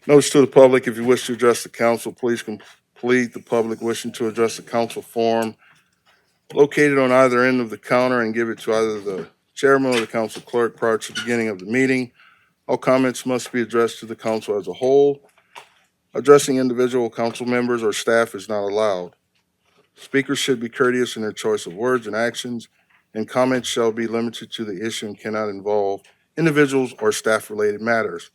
Notice to the public, if you wish to address the council, please complete the public wishing to address the council form located on either end of the counter and give it to either the chairman or the council clerk prior to the beginning of the meeting. All comments must be addressed to the council as a whole. Addressing individual council members or staff is not allowed. Speakers should be courteous in their choice of words and actions, and comments shall be limited to the issue and cannot involve individuals or staff-related matters.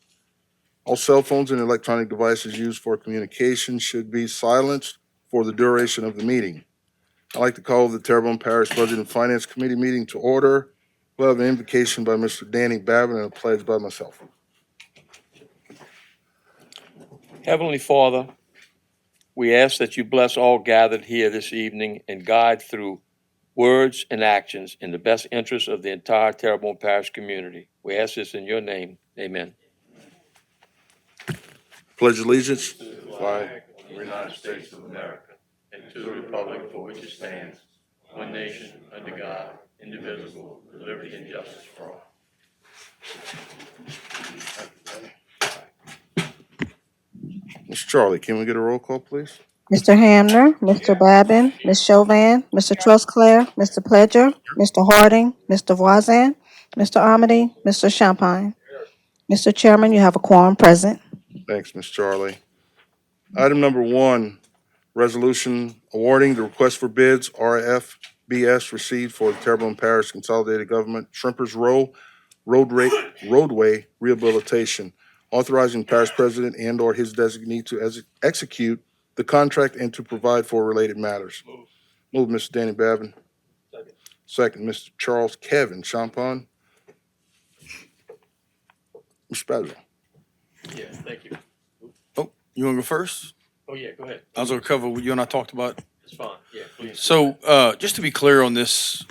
All cell phones and electronic devices used for communication should be silenced for the duration of the meeting. I'd like to call the Terrebonne Parish Budget and Finance Committee meeting to order. We'll have an invocation by Mr. Danny Babin and a pledge by myself. Heavenly Father, we ask that you bless all gathered here this evening and guide through words and actions in the best interest of the entire Terrebonne Parish community. We ask this in your name. Amen. Pledge allegiance. To the flag of the United States of America and to the republic for which it stands, one nation, under God, indivisible, with liberty and justice for all. Mr. Charlie, can we get a roll call, please? Mr. Hamner, Mr. Babin, Ms. Chauvin, Mr. Trustclair, Mr. Pledger, Mr. Harding, Mr. Voisin, Mr. Amity, Mr. Champagne. Mr. Chairman, you have a quorum present. Thanks, Ms. Charlie. Item number 1, resolution awarding the request for bids RFBS received for the Terrebonne Parish Consolidated Government Shrimpers Row roadway rehabilitation, authorizing parish president and/or his designee to execute the contract and to provide for related matters. Move, Mr. Danny Babin. Second, Mr. Charles Kevin Champagne. Mr. Badger. Yeah, thank you. Oh, you want to go first? Oh, yeah, go ahead. I was going to cover what you and I talked about. It's fine. Yeah, please. So, just to be clear on this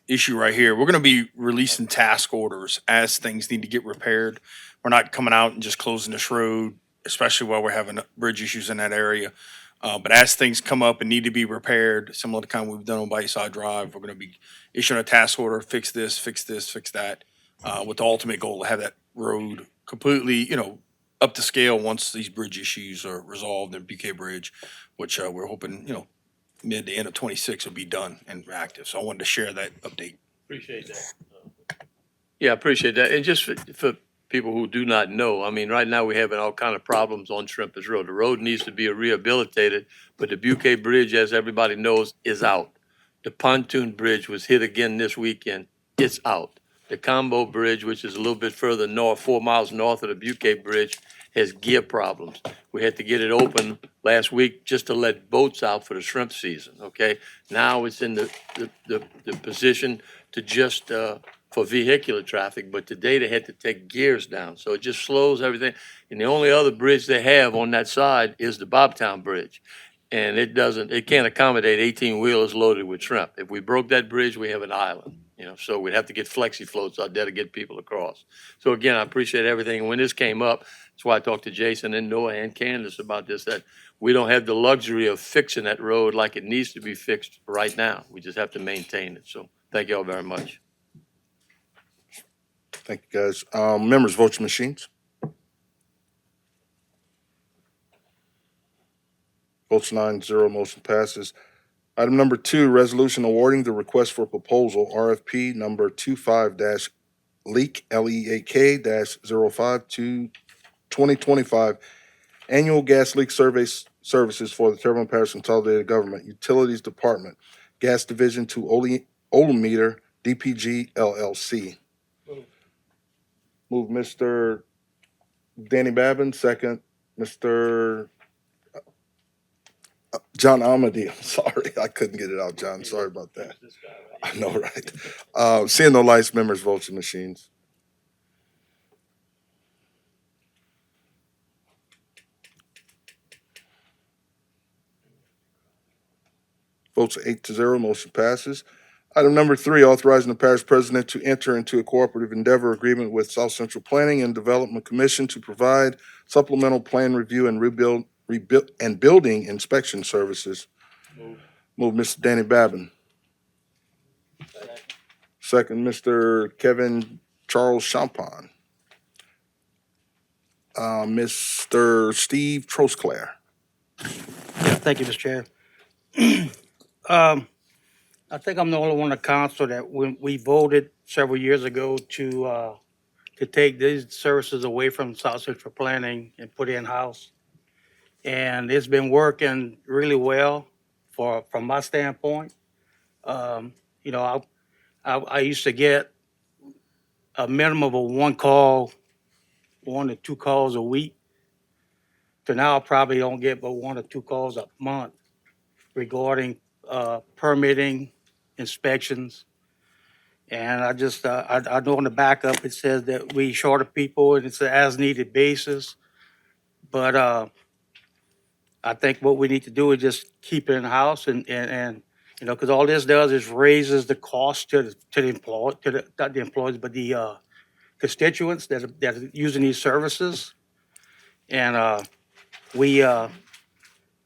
issue right here, we're going to be releasing task orders as things need to get repaired. We're not coming out and just closing this road, especially while we're having bridge issues in that area. But as things come up and need to be repaired, similar to kind of what we've done on Bayside Drive, we're going to be issuing a task order, fix this, fix that, with the ultimate goal to have that road completely, up to scale once these bridge issues are resolved in BK Bridge, which we're hoping, mid to end of 26 will be done and active. So I wanted to share that update. Appreciate that. Yeah, I appreciate that. And just for people who do not know, I mean, right now we're having all kind of problems on Shrimpers Road. The road needs to be rehabilitated, but the Buquet Bridge, as everybody knows, is out. The pontoon bridge was hit again this weekend. It's out. The Combo Bridge, which is a little bit further north, 4 miles north of the Buquet Bridge, has gear problems. We had to get it open last week just to let boats out for the shrimp season, okay? Now it's in the position to just, for vehicular traffic, but today they had to take gears down. So it just slows everything. And the only other bridge they have on that side is the Bobtown Bridge. And it can't accommodate 18 wheelers loaded with shrimp. If we broke that bridge, we have an island, so we'd have to get flexi floats out there to get people across. So again, I appreciate everything. And when this came up, that's why I talked to Jason and Noah and Candace about this, that we don't have the luxury of fixing that road like it needs to be fixed right now. We just have to maintain it. So thank you all very much. Thank you, guys. Members, vote your machines. Votes 9-0, motion passes. Item number 2, resolution awarding the request for proposal RFP number 25-LEAK, LEAK-05 to 2025 annual gas leak survey services for the Terrebonne Parish Consolidated Government Utilities Department, Gas Division to Olemeter, DPG LLC. Move Mr. Danny Babin, second Mr. John Amity. I'm sorry, I couldn't get it out, John. Sorry about that. I know, right? Seeing no lights, members, vote your machines. Votes 8-0, motion passes. Item number 3, authorizing the parish president to enter into a cooperative endeavor agreement with South Central Planning and Development Commission to provide supplemental plan review and building inspection services. Move Mr. Danny Babin. Second, Mr. Kevin Charles Champagne. Mr. Steve Trosclair. Yeah, thank you, Mr. Chair. I think I'm the only one in the council that when we voted several years ago to take these services away from South Central Planning and put in-house. And it's been working really well from my standpoint. Um, you know, I used to get a minimum of one to two calls a week. To now I probably don't get but one or two calls a month regarding permitting, inspections. And I just, I know on the backup, it says that we short of people and it's an as-needed basis. But I think what we need to do is just keep it in-house and you know, because all this does is raises the cost to the employee, not the employees, but the constituents that are using these services. And we,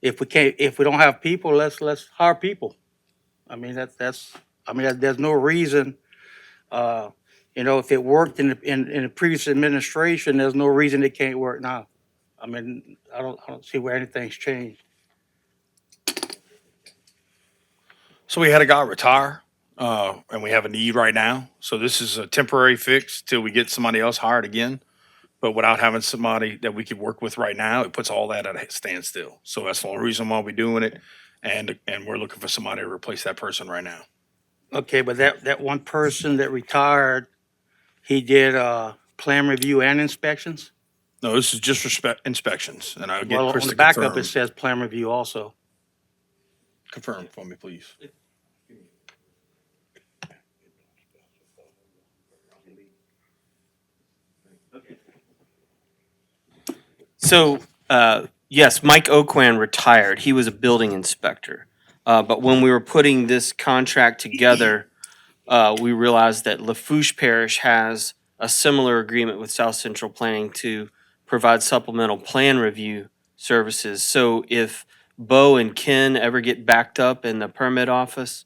if we don't have people, let's hire people. I mean, there's no reason. Uh, you know, if it worked in the previous administration, there's no reason it can't work now. I mean, I don't see where anything's changed. So we had a guy retire, and we have a need right now. So this is a temporary fix till we get somebody else hired again. But without having somebody that we could work with right now, it puts all that at a standstill. So that's the only reason why we're doing it. And we're looking for somebody to replace that person right now. Okay, but that one person that retired, he did plan review and inspections. No, this is just inspections, and I'll get Well, Chris on to the backup, confirm. it says plan review also. Confirm for me, please. So, yes, Mike Oquan retired. He was a building inspector. But when we were putting this contract together, we realized that Lafourche Parish has a similar agreement with South Central Planning to provide supplemental plan review services. So if Bo and Ken ever get backed up in the permit office,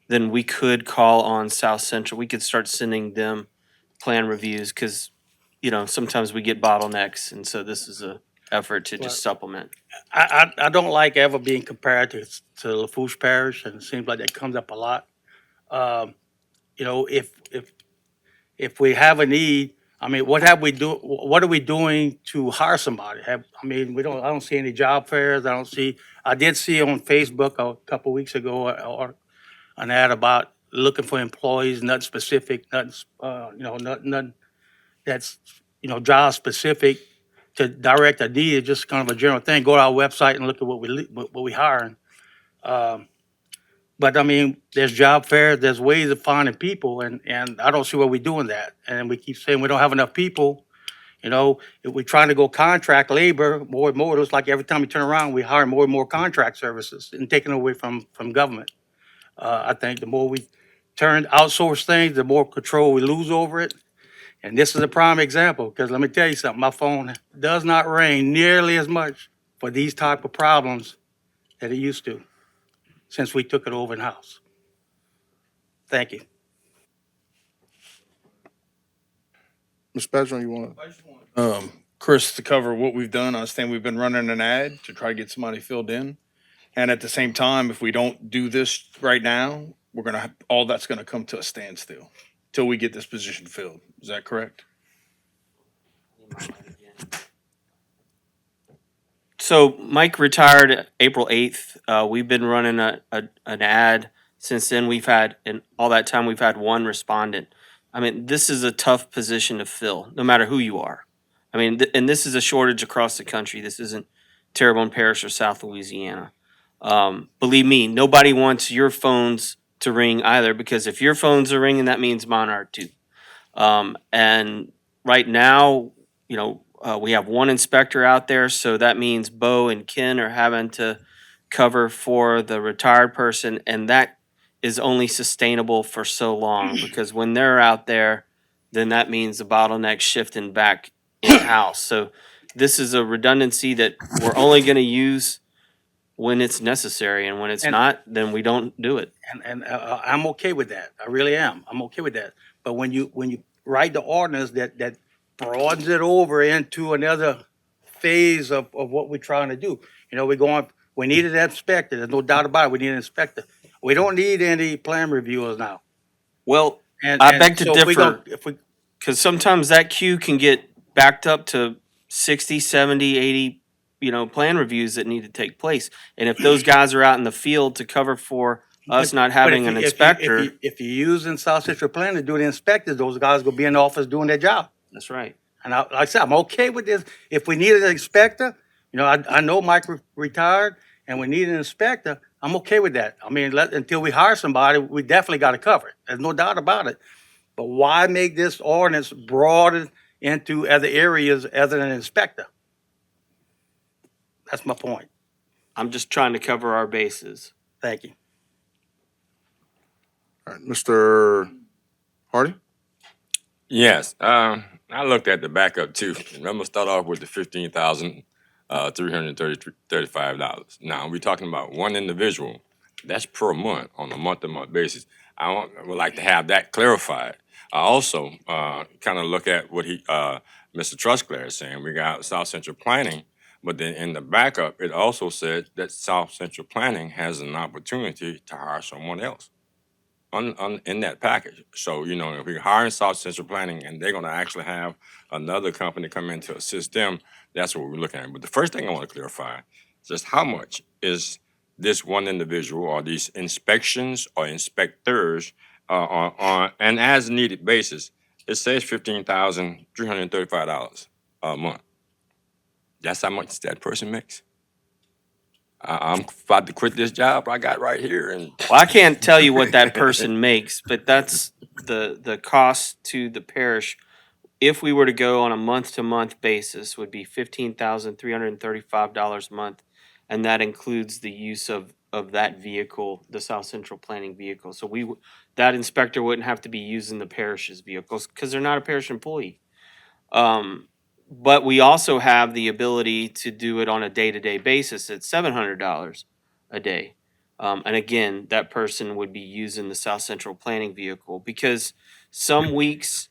then we could call on South Central. We could start sending them plan reviews because, you know, sometimes we get bottlenecks, and so this is a effort to just supplement. I don't like ever being compared to Lafourche Parish, and it seems like that comes up a lot. You know, if we have a need, I mean, what are we doing to hire somebody? I mean, I don't see any job fairs. I did see on Facebook a couple weeks ago or an ad about looking for employees, nothing specific, nothing that's, you know, job specific to direct a need. It's just kind of a general thing. Go to our website and look at what we hiring. But I mean, there's job fairs, there's ways of finding people, and I don't see where we're doing that. And we keep saying we don't have enough people. You know, if we're trying to go contract labor more and more, it looks like every time we turn around, we hire more and more contract services and taking away from government. I think the more we outsource things, the more control we lose over it. And this is a prime example, because let me tell you something, my phone does not ring nearly as much for these type of problems that it used to since we took it over in-house. Thank you. Ms. Badger, you want to? Chris, to cover what we've done, I understand we've been running an ad to try to get somebody filled in. And at the same time, if we don't do this right now, all that's gonna come to a standstill till we get this position filled. Is that correct? So Mike retired April 8th. We've been running an ad since then. In all that time, we've had one respondent. I mean, this is a tough position to fill, no matter who you are. I mean, and this is a shortage across the country. This isn't Terrebonne Parish or South Louisiana. Believe me, nobody wants your phones to ring either, because if your phones are ringing, that means mine are too. And right now, you know, we have one inspector out there, so that means Bo and Ken are having to cover for the retired person, and that is only sustainable for so long, because when they're out there, then that means the bottleneck shifting back in-house. So this is a redundancy that we're only going to use when it's necessary, and when it's And- not, then we don't do it. And I'm okay with that. I really am. I'm okay with that. But when you write the ordinance that broadens it over into another phase of what we're trying to do. You know, we needed an inspector. There's no doubt about it. We need an inspector. We don't need any plan reviewers now. Well, And I beg to so differ. if we Because sometimes that queue can get backed up to 60, 70, 80, plan reviews that need to take place. And if those guys are out in the field to cover for us not having an inspector, if you're using South Central Planning to do the inspectors, those guys will be in the office doing their job. that's right. And like I said, I'm okay with this. If we needed an inspector, I know Mike retired, and we need an inspector. I'm okay with that. I mean, until we hire somebody, we definitely got to cover it. There's no doubt about it. But why make this ordinance broaden into other areas other than inspector? That's my point. I'm just trying to cover our bases. Thank you. All right, Mr. Hardy? Yes, I looked at the backup too. I'm gonna start off with the $15,335. Now we're talking about one individual. That's per month on a month-to-month basis. Would like to have that clarified. I also kind of look at what Mr. Trusclair is saying. We got South Central Planning, but then in the backup, it also said that South Central Planning has an opportunity to hire someone else in that package. So, if we're hiring South Central Planning and they're gonna actually have another company come in to assist them, that's what we're looking at. But the first thing I want to clarify is just how much is this one individual or these inspections or inspectors on an as needed basis. It says $15,335 a month. That's how much that person makes. I'm about to quit this job I got right here, and Well, I can't tell you what that person makes, but that's the cost to the parish. If we were to go on a month-to-month basis, would be $15,335 a month, and that includes the use of that vehicle, the South Central Planning vehicle. So that inspector wouldn't have to be using the parish's vehicles because they're not a parish employee. But we also have the ability to do it on a day-to-day basis at $700 a day. And again, that person would be using the South Central Planning vehicle because some weeks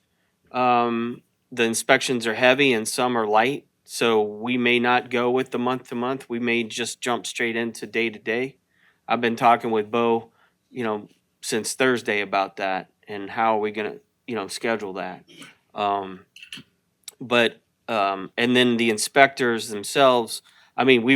the inspections are heavy and some are light. So we may not go with the month to month. We may just jump straight into day to day. I've been talking with Bo, since Thursday about that and how are we gonna, schedule that. And then the inspectors themselves, I mean,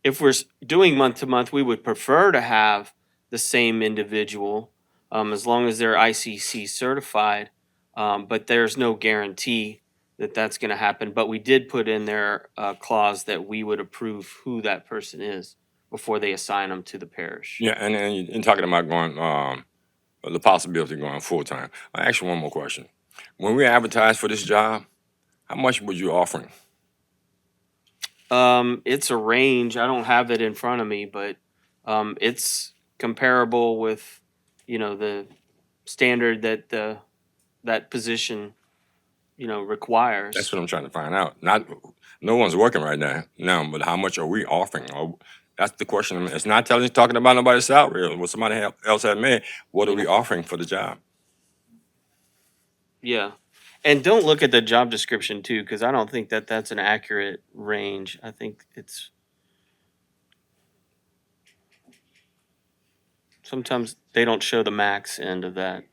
if we're doing month to month, we would prefer to have the same individual, as long as they're ICC certified. But there's no guarantee that that's going to happen. But we did put in there a clause that we would approve who that person is before they assign them to the parish. yeah, and you're talking about going the possibility of going full time. I ask you one more question. When we advertise for this job, how much were you offering? It's a range. I don't have it in front of me, but it's comparable with, the standard that that position, requires. That's what I'm trying to find out. No one's working right now, but how much are we offering? That's the question. It's not talking about nobody's salary or what somebody else had made. What are we offering for the job? Yeah. And don't look at the job description too, because I don't think that that's an accurate range. I think sometimes they don't show the max end of that.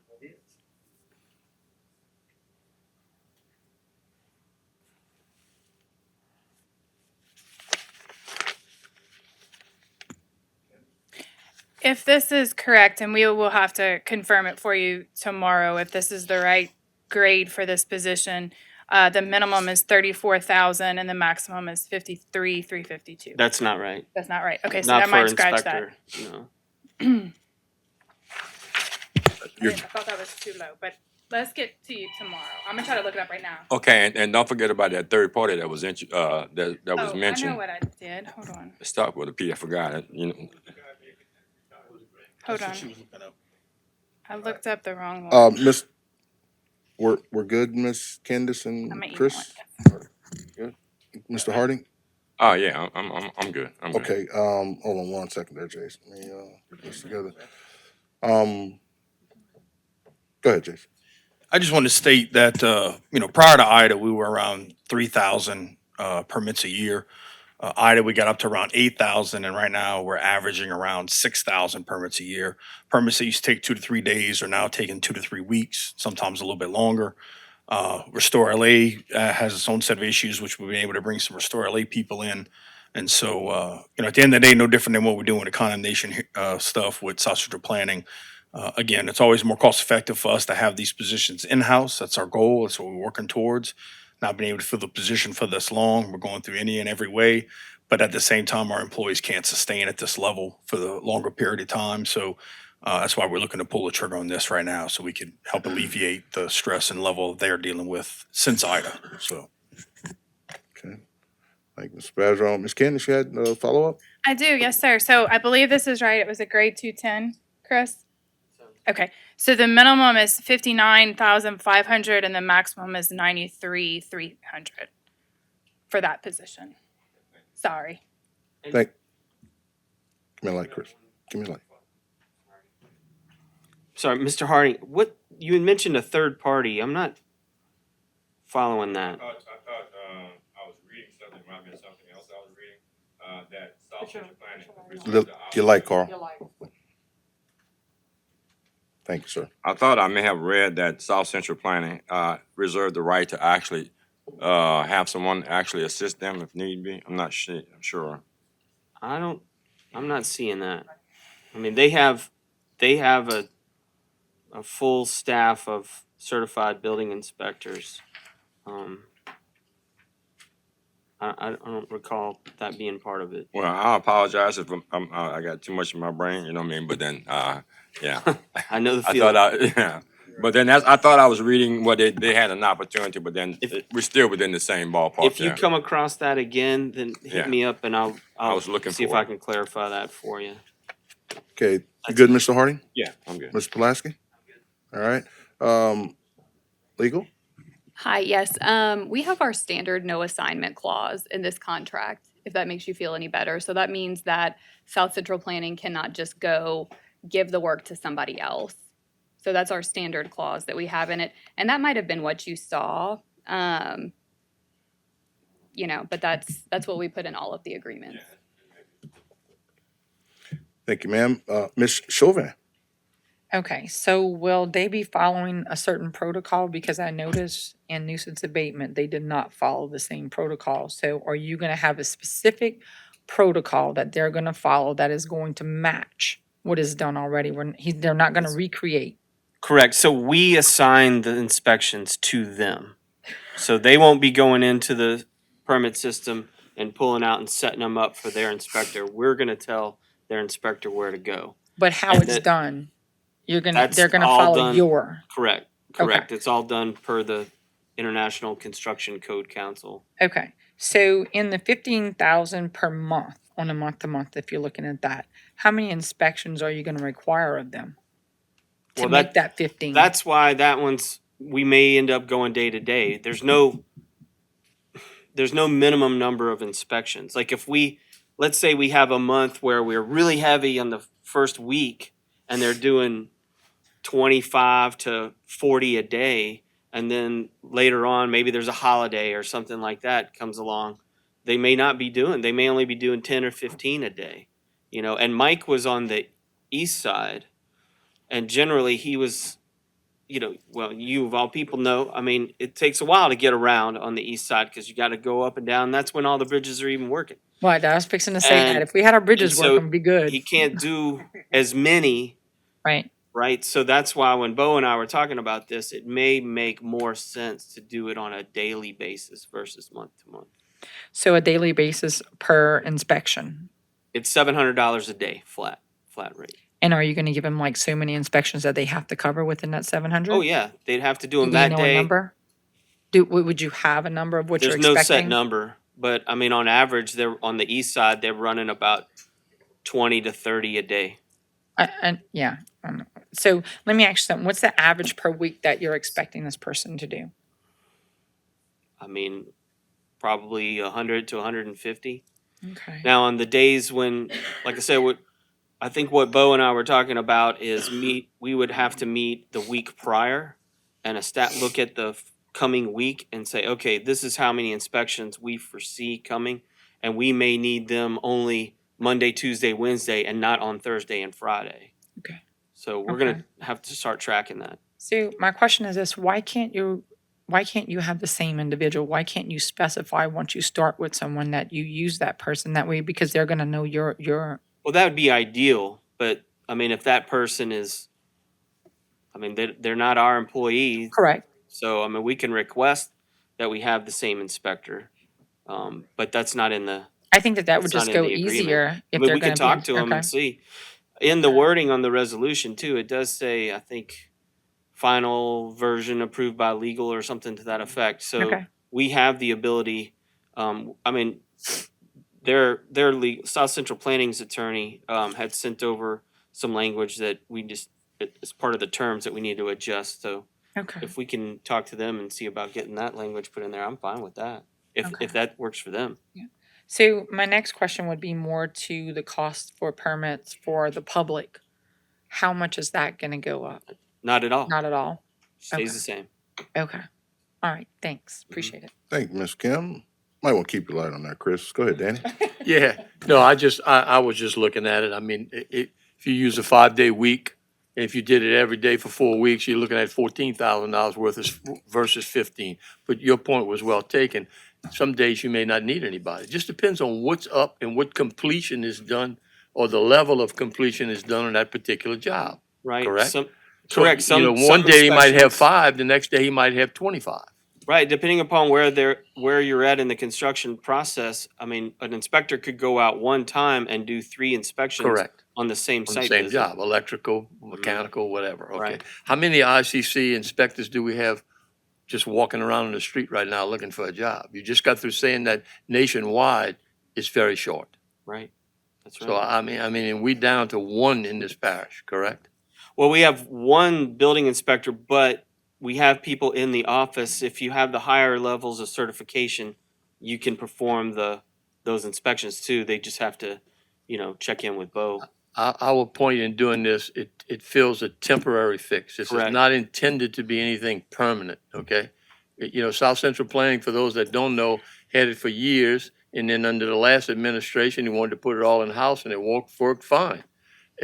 If this is correct, and we will have to confirm it for you tomorrow, if this is the right grade for this position, the minimum is 34,000 and the maximum is 53,352. That's not right. That's not right. Okay, so Not that for might an scratch that. inspector. I thought that was too low, but let's get to you tomorrow. I'm gonna try to look it up right now. Okay, and don't forget about that third party that was that was Oh, mentioned. I know what I did. Hold on. Start with a P. I forgot it. Hold on. I looked up the wrong Uh, one. Miss, we're good, Miss Candace I'm and gonna email Chris? it. Good? Mr. Harding? Oh yeah, I'm good. I'm good. Okay, hold on one second there, Jason. Let me, get this together. Go ahead, Jason. I just want to state that, prior to Ida, we were around 3,000 permits a year. Ida, we got up to around 8,000, and right now we're averaging around 6,000 permits a year. Permits that used to take 2 to 3 days are now taking 2 to 3 weeks, sometimes a little bit longer. Restore LA has its own set of issues, which we've been able to bring some Restore LA people in. And so, at the end of the day, no different than what we're doing with the condemnation stuff with South Central Planning. Again, it's always more cost effective for us to have these positions in-house. That's our goal. That's what we're working towards. Not being able to fill the position for this long. We're going through any and every way. But at the same time, our employees can't sustain at this level for the longer period of time. So that's why we're looking to pull the trigger on this right now so we can help alleviate the stress and level they're dealing with since Ida. So. Okay. Thank you, Mr. Badger. Ms. Candace, you had a follow-up? I do, yes, sir. So I believe this is right. It was a grade 210, Chris? Okay, so the minimum is 59,500 and the maximum is 93,300 for that position. Sorry. Give me a light, Chris. Give me a light. Sorry, Mr. Harding, what, you had mentioned a third party. I'm not following that. I thought I was reading something, might have been something else I was reading, that South Central Planning. Your light, Carl. Thank you, sir. I thought I may have read that South Central Planning reserved the right to actually have someone actually assist them if need be. I'm not sure. I'm not seeing that. I mean, they have a full staff of certified building inspectors. I don't recall that being part of it. Well, I apologize if I got too much in my brain, you know what I mean? But then, yeah. I know the I feeling. thought yeah. But then I thought I was reading what they had an opportunity, but then we're still within the same ballpark. If you come across that again, then hit Yeah. me up and I'll was looking see if for I it. can clarify that for you. Okay, you good, Mr. Harding? Yeah, I'm good. Mr. Pulaski? All right. Legal? Hi, yes. We have our standard no assignment clause in this contract, if that makes you feel any better. So that means that South Central Planning cannot just go give the work to somebody else. So that's our standard clause that we have in it. And that might have been what you saw. But that's what we put in all of the agreements. Thank you, ma'am. Ms. Chauvin? Okay, so will they be following a certain protocol? Because I noticed in nuisance abatement, they did not follow the same protocol. So are you gonna have a specific protocol that they're gonna follow that is going to match what is done already? They're not gonna recreate. Correct. So we assign the inspections to them. So they won't be going into the permit system and pulling out and setting them up for their inspector. We're gonna tell their inspector where to go. But how And it's that- done, they're That's gonna all follow done- your, Correct. It's all done per the International Construction Code Council. okay. So in the 15,000 per month, on a month to month, if you're looking at that, how many inspections are you gonna require of them? To Well, make that 15? That's why that one's, we may end up going day to day. There's no minimum number of inspections. Like let's say we have a month where we're really heavy on the first week and they're doing 25 to 40 a day. And then later on, maybe there's a holiday or something like that comes along. They may only be doing 10 or 15 a day, and Mike was on the east side and generally he was, you of all people know, I mean, it takes a while to get around on the east side because you got to go up and down. That's when all the bridges are even working. Right, I was fixing to say that. And- If we had our bridges and so working, it'd be good. He can't do as many, Right. right? So that's why when Bo and I were talking about this, it may make more sense to do it on a daily basis versus month to month. So a daily basis per inspection. It's $700 a day, flat rate. And are you gonna give them like so many inspections that they have to cover within that 700? Oh, yeah, they'd have to do Do them you that know a day. number? Would you have a number of what you're There's expecting? no set number, but I mean, on average, they're on the east side, they're running about 20 to 30 a day. Yeah. So let me ask you something. What's the average per week that you're expecting this person to do? I mean, probably 100 to 150. Okay. Now, on the days when, like I said, I think what Bo and I were talking about is we would have to meet the week prior and look at the coming week and say, okay, this is how many inspections we foresee coming, and we may need them only Monday, Tuesday, Wednesday, and not on Thursday and Friday. Okay. So we're Okay. gonna have to start tracking that. So my question is this, why can't you have the same individual? Why can't you specify once you start with someone that you use that person that way, because they're gonna know your Well, that would be ideal, but I mean, if that person is, I mean, they're not our employee, correct. so I mean, we can request that we have the same inspector. But that's not in the, I think that would it's not just in go the agreement. easier I if mean, they're we gonna can be, talk to them okay. and see. In the wording on the resolution too, it does say, I think, final version approved by legal or something to that effect. So Okay. we have the ability, I mean, South Central Planning's attorney, had sent over some language that it's part of the terms that we need to adjust. So Okay. if we can talk to them and see about getting that language put in there, I'm fine with that. Okay. If that works for them. So my next question would be more to the cost for permits for the public. How much is that gonna go up? Not at all. Not at all? Stays okay. the same. Okay. All right, thanks. Appreciate it. Thank you, Ms. Kim. Might want to keep your light on that, Chris. Go ahead, Danny. Yeah, no, I was just looking at it. I mean, if you use a 5-day week, and if you did it every day for 4 weeks, you're looking at $14,000 versus 15. But your point was well taken. Some days you may not need anybody. It just depends on what's up and what completion is done, or the level of completion is done on that particular job. Right? Correct? Correct. So, Some one day he might have inspections- 5, the next day he might have 25. Right, depending upon where you're at in the construction process. I mean, an inspector could go out one time and do 3 inspections Correct. on the same On the site same visit. job, electrical, mechanical, whatever, okay. Right. How many ICC inspectors do we have just walking around on the street right now looking for a job? You just got through saying that nationwide, it's very short. Right. That's right. So I mean, and we down to 1 in this parish, correct? Well, we have 1 building inspector, but we have people in the office. If you have the higher levels of certification, you can perform those inspections too. They just have to, check in with Bo. Our point in doing this, it fills a temporary fix. This is Correct. not intended to be anything permanent, okay? South Central Planning, for those that don't know, had it for years, and then under the last administration, he wanted to put it all in-house, and it worked fine.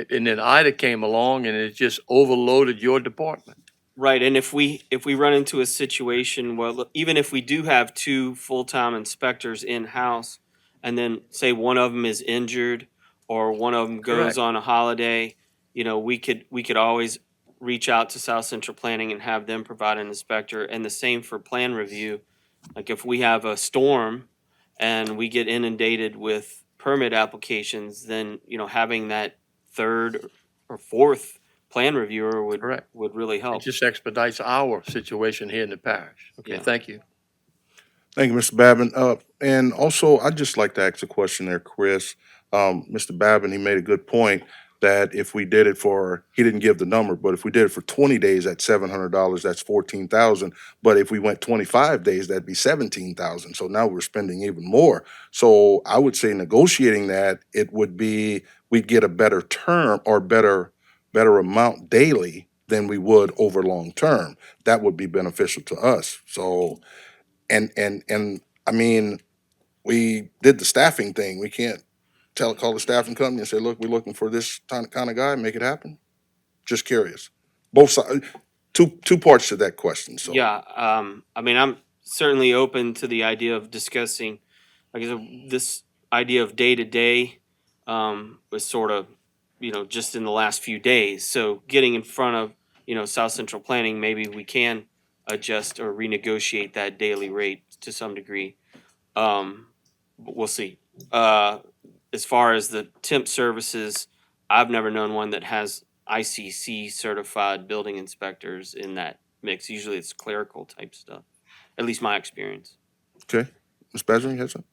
And then Ida came along, and it just overloaded your department. Right, and if we run into a situation where, even if we do have 2 full-time inspectors in-house, and then say one of them is injured or one of them goes Correct. on a holiday, we could always reach out to South Central Planning and have them provide an inspector, and the same for plan review. Like if we have a storm and we get inundated with permit applications, then, having that 3rd or 4th plan reviewer Correct. would really It help. just expedites our situation here in the parish. Okay, Yeah. thank you. Thank you, Mr. Babin. And also, I'd just like to ask a question there, Chris. Mr. Babin, he made a good point that if we did it for, he didn't give the number, but if we did it for 20 days at $700, that's 14,000. But if we went 25 days, that'd be 17,000. So now we're spending even more. So I would say negotiating that, it would be, we'd get a better term or better amount daily than we would over long term. That would be beneficial to us. So, and I mean, we did the staffing thing. We can't call the staffing company and say, look, we're looking for this kind of guy, make it happen. Just curious. Both sides, two parts to that question, so. Yeah, I mean, I'm certainly open to the idea of discussing, like I said, this idea of day-to-day, was sort of, just in the last few days. So getting in front of, South Central Planning, maybe we can adjust or renegotiate that daily rate to some degree. But we'll see. As far as the temp services, I've never known one that has ICC certified building inspectors in that mix. Usually it's clerical type stuff, at least my experience. Okay. Ms. Badger, you had something?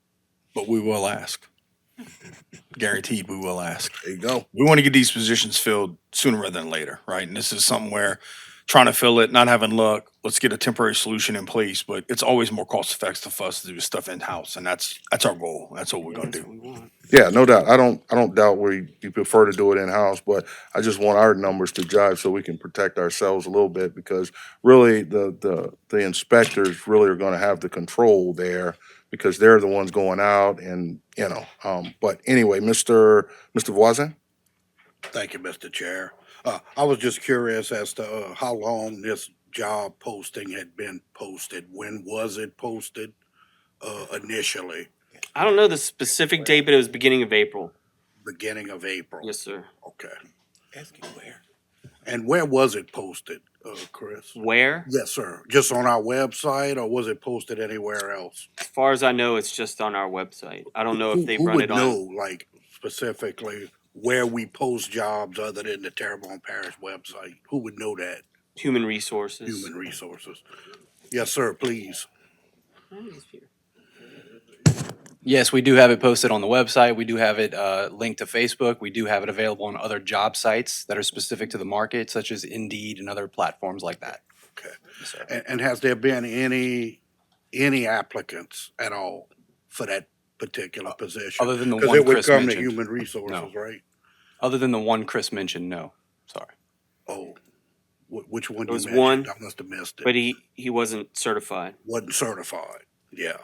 But we will ask. Guaranteed we will ask. There you go. We want to get these positions filled sooner rather than later, right? And this is something where trying to fill it, not having luck. Let's get a temporary solution in place, but it's always more cost effective for us to do stuff in house, and that's our goal. That's what we're gonna That's do. what we want. Yeah, no doubt. I don't doubt you prefer to do it in-house, but I just want our numbers to jive so we can protect ourselves a little bit, because really the inspectors really are gonna have the control there, because they're the ones going out and, but anyway, Mr. Voisin? Thank you, Mr. Chair. I was just curious as to how long this job posting had been posted. When was it posted initially? I don't know the specific date, but it was beginning of April. Beginning of April? Yes, sir. Okay. And where was it posted, Chris? Where? Yes, sir. Just on our website, or was it posted anywhere else? As far as I know, it's just on our website. I don't know if they Who run would it on. know, like, specifically where we post jobs other than the Terrebonne Parish website? Who would know that? Human Resources. Human Resources. Yes, sir, please. Yes, we do have it posted on the website. We do have it linked to Facebook. We do have it available on other job sites that are specific to the market, such as Indeed and other platforms like that. Okay. Yes, sir. And has there been any applicants at all for that particular position? Other than the Because one it would Chris come to mentioned. Human Resources, right? Other than the one Chris mentioned, no. Sorry. Oh, which one There you was mentioned? one, I must have missed it. but he wasn't certified. Wasn't certified, yeah.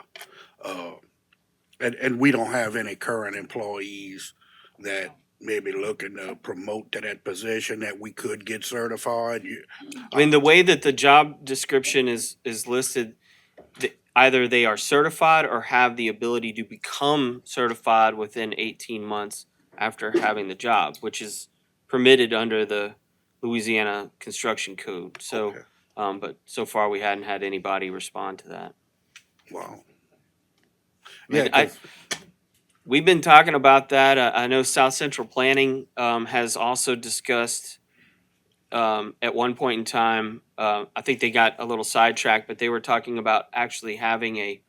And we don't have any current employees that may be looking to promote to that position that we could get certified. I mean, the way that the job description is listed, either they are certified or have the ability to become certified within 18 months after having the job, which is permitted under the Louisiana Construction Code. So, Okay. but so far we hadn't had anybody respond to that. Wow. I mean, Yeah, 'cause- we've been talking about that. I know South Central Planning has also discussed at one point in time. I think they got a little sidetracked, but they were talking about actually having a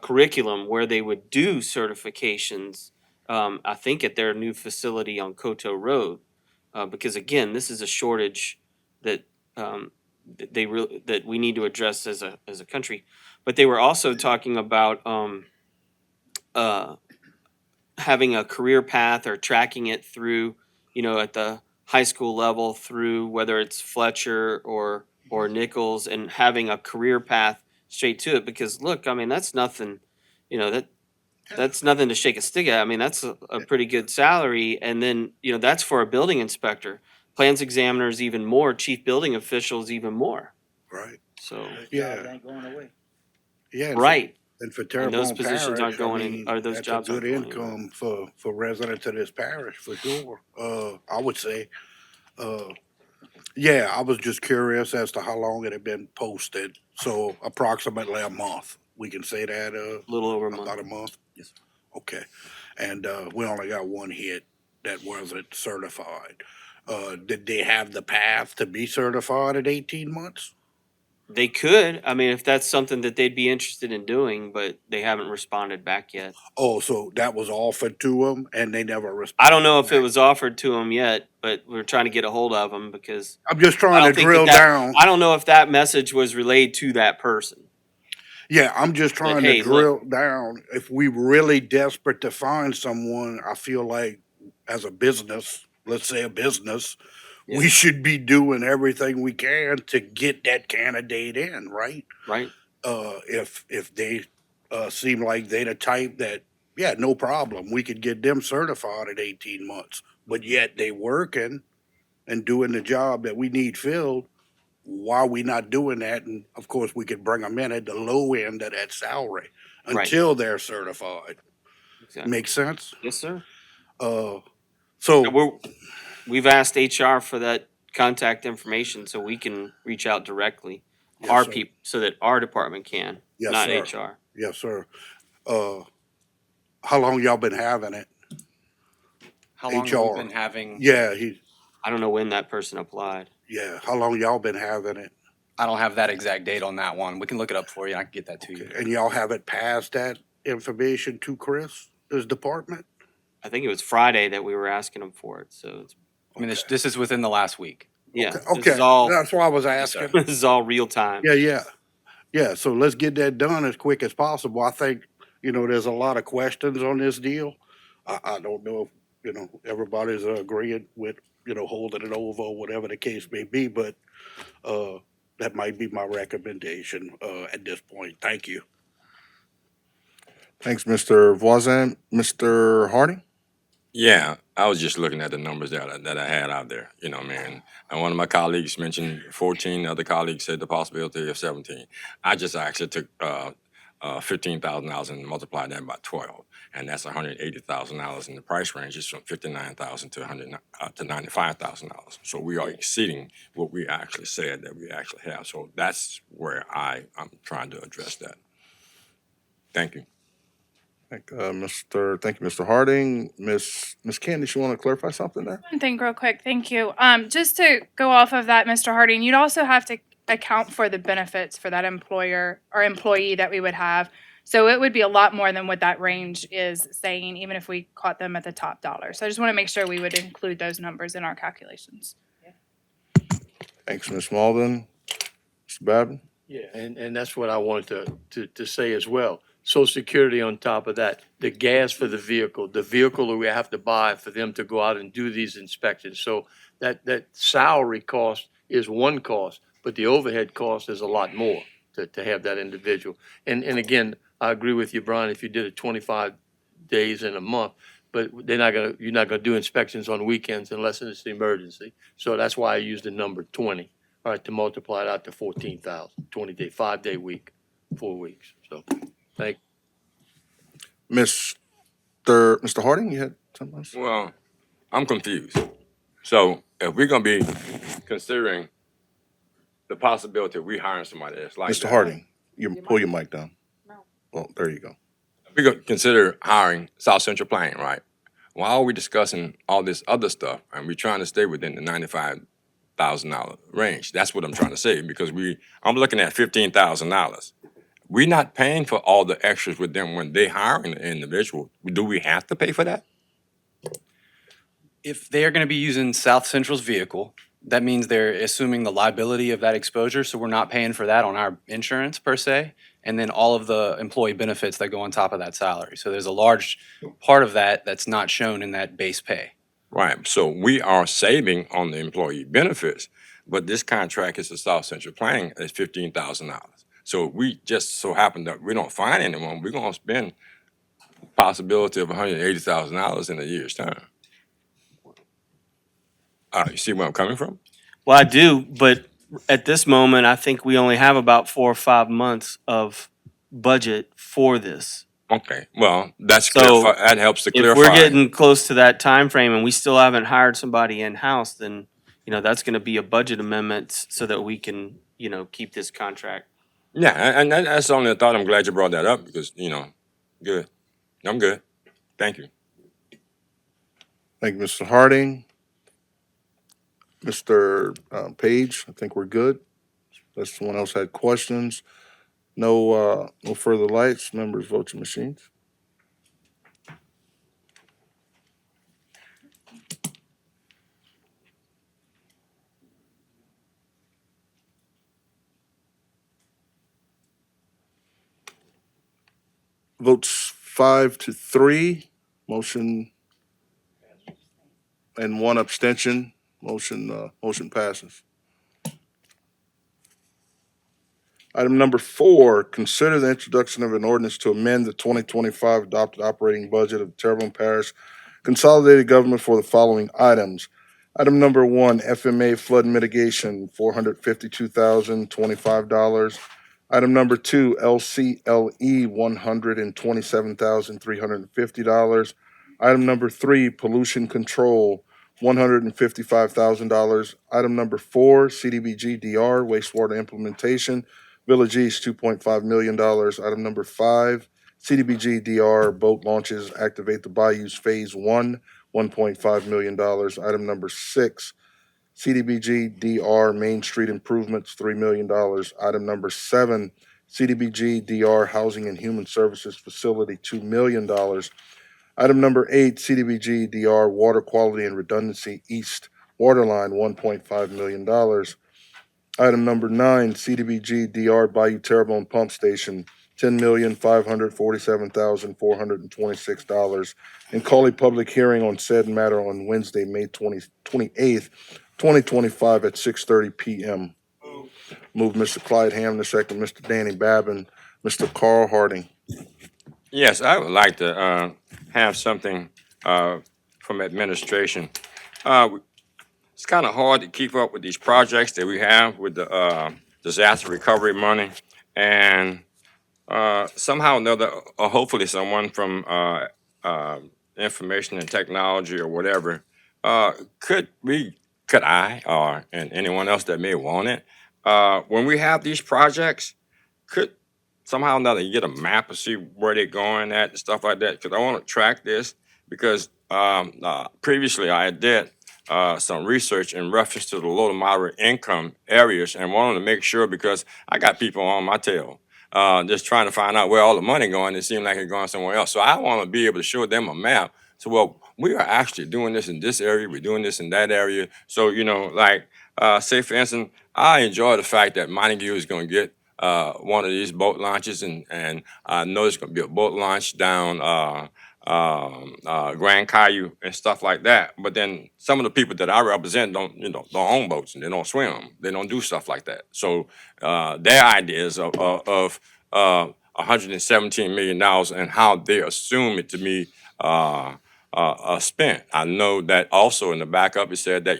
curriculum where they would do certifications. I think at their new facility on Coteau Road, because again, this is a shortage that that we need to address as a country. But they were also talking about having a career path or tracking it through, at the high school level through whether it's Fletcher or Nichols, and having a career path straight to it. Because look, I mean, that's nothing, that's nothing to shake a stick at. I mean, that's a pretty good salary, and then that's for a building inspector, plans examiners even more, chief building officials even more. right, So yeah. Ain't going away. Yeah. right. And for And Terrebonne those positions aren't Parish, going I in- mean, or those that's jobs a aren't good going anywhere. income for residents of this parish, for sure. I would say, yeah, I was just curious as to how long it had been posted. So approximately a month. We can say that, A little over a about month. a month? Yes. Okay. And, we only got one hit that wasn't certified. Did they have the path to be certified at 18 months? They could. I mean, if that's something that they'd be interested in doing, but they haven't responded back yet. Oh, so that was offered to them and they never responded? I don't know if it was offered to them yet, but we're trying to get a hold of them because I'm just I trying don't to think drill that. down. I don't know if that message was relayed to that person. Yeah, I'm just trying hey, to drill down. If we really desperate to find someone, I feel like as a business, let's say a business, Yeah. we should be doing everything we can to get that candidate in, right? Right. If they seem like they the type that, yeah, no problem, we could get them certified at 18 months, but yet they working and doing the job that we need filled. Why are we not doing that? And of course, we could bring them in at the low end of that salary Right. until they're certified. Exactly. Make sense? Yes, sir. So, We've asked HR for that contact information so we can reach out directly, Yes, our sir. people, so that our department can, Yes, not sir. HR. yes, sir. How long y'all been having it? How long have HR. we been having? Yeah, I don't know when that person applied. yeah. How long y'all been having it? I don't have that exact date on that one. We can look it up for you. And I can get that to you. And y'all haven't passed that information to Chris, his department? I think it was Friday that we were asking him for it, so it's I mean, this is within the last week. Yeah, this Okay, is all, that's why I was Yes, sir. asking. this is all real time. Yeah, so let's get that done as quick as possible. I think, there's a lot of questions on this deal. I don't know if, everybody's agreeing with, holding it over or whatever the case may be, but, that might be my recommendation, at this point. Thank you. Thanks, Mr. Voisin. Mr. Harding? Yeah, I was just looking at the numbers that I had out there, you know, man. And one of my colleagues mentioned 14, other colleagues said the possibility of 17. I just actually took $15,000 and multiplied that by 12, and that's $180,000, and the price range is from $59,000 to $95,000. So we are exceeding what we actually said that we actually have. So that's where I'm trying to address that. Thank you. Thank you, Mr. Harding. Miss Candice, you want to clarify something there? One thing real quick, thank you. Just to go off of that, Mr. Harding, you'd also have to account for the benefits for that employer or employee that we would have. So it would be a lot more than what that range is saying, even if we caught them at the top dollar. So I just want to make sure we would include those numbers in our calculations. Thanks, Ms. Malden. Mr. Babin? Yeah, and that's what I wanted to say as well. Social Security on top of that, the gas for the vehicle that we have to buy for them to go out and do these inspections. So that salary cost is one cost, but the overhead cost is a lot more to have that individual. And again, I agree with you, Brian, if you did it 25 days in a month, but you're not gonna do inspections on weekends unless it's an emergency. So that's why I used the number 20, all right, to multiply it out to 14,000, 20-day, 5-day week, 4 weeks. So, thank Mr. Harding, you had something else? Well, I'm confused. So if we're gonna be considering the possibility of we hiring somebody else like Mr. that, Harding, you pull your mic down. Well, there you go. if we're gonna consider hiring South Central Planning, right? Why are we discussing all this other stuff and we're trying to stay within the $95,000 range? That's what I'm trying to say because I'm looking at $15,000. We're not paying for all the extras with them when they hire an individual. Do we have to pay for that? If they're going to be using South Central's vehicle, that means they're assuming the liability of that exposure, so we're not paying for that on our insurance per se, and then all of the employee benefits that go on top of that salary. So there's a large part of that that's not shown in that base pay. Right, so we are saving on the employee benefits, but this contract is a South Central Planning at $15,000. So if we just so happen that we don't find anyone, we're gonna spend possibility of $180,000 in a year's time. You see where I'm coming from? Well, I do, but at this moment, I think we only have about 4 or 5 months of budget for this. Okay, well, that helps to If clarify. we're getting close to that time frame and we still haven't hired somebody in-house, then, that's gonna be a budget amendment so that we can, keep this contract. Yeah, and that's only a thought. I'm glad you brought that up because, good. I'm good. Thank you. Thank you, Mr. Harding. Mr. Page, I think we're good. Unless someone else had questions. No further lights. Members, vote your machines. Votes 5-3, motion, and 1 abstention. Motion passes. Item number 4, consider the introduction of an ordinance to amend the 2025 adopted operating budget of Terrebonne Parish Consolidated Government for the following items. Item number 1, FMA flood mitigation, $452,025. Item number 2, LCLE, $127,350. Item number 3, pollution control, $155,000. Item number 4, CDBG DR, wastewater implementation, Village East, $2.5 million. Item number 5, CDBG DR, boat launches, activate the Bayous Phase 1, $1.5 million. Item number 6, CDBG DR Main Street Improvements, $3 million. Item number 7, CDBG DR Housing and Human Services Facility, $2 million. Item number 8, CDBG DR Water Quality and Redundancy East water line, $1.5 million. Item number 9, CDBG DR Bayou Terrebonne Pump Station, $10,547,426, and call a public hearing on said matter on Wednesday, May 28th, 2025 at 6:30 PM. Move Mr. Clyde Ham, the second Mr. Danny Babin, Mr. Carl Harding. Yes, I would like to have something from administration. It's kind of hard to keep up with these projects that we have with the disaster recovery money. And somehow or another, or hopefully someone from information and technology or whatever, could I, and anyone else that may want it, when we have these projects, could somehow or another get a map and see where they're going at and stuff like that? Because I want to track this because previously I did some research in reference to the low to moderate income areas and wanted to make sure because I got people on my tail just trying to find out where all the money going. It seems like it's going somewhere else. So I want to be able to show them a map. So, well, we are actually doing this in this area. We're doing this in that area. So, say for instance, I enjoy the fact that Montague is going to get one of these boat launches, and I know there's going to be a boat launch down Grand Caillou and stuff like that. But then some of the people that I represent don't own boats and they don't swim. They don't do stuff like that. So their ideas of $117 million and how they assume it to be spent. I know that also in the backup it said that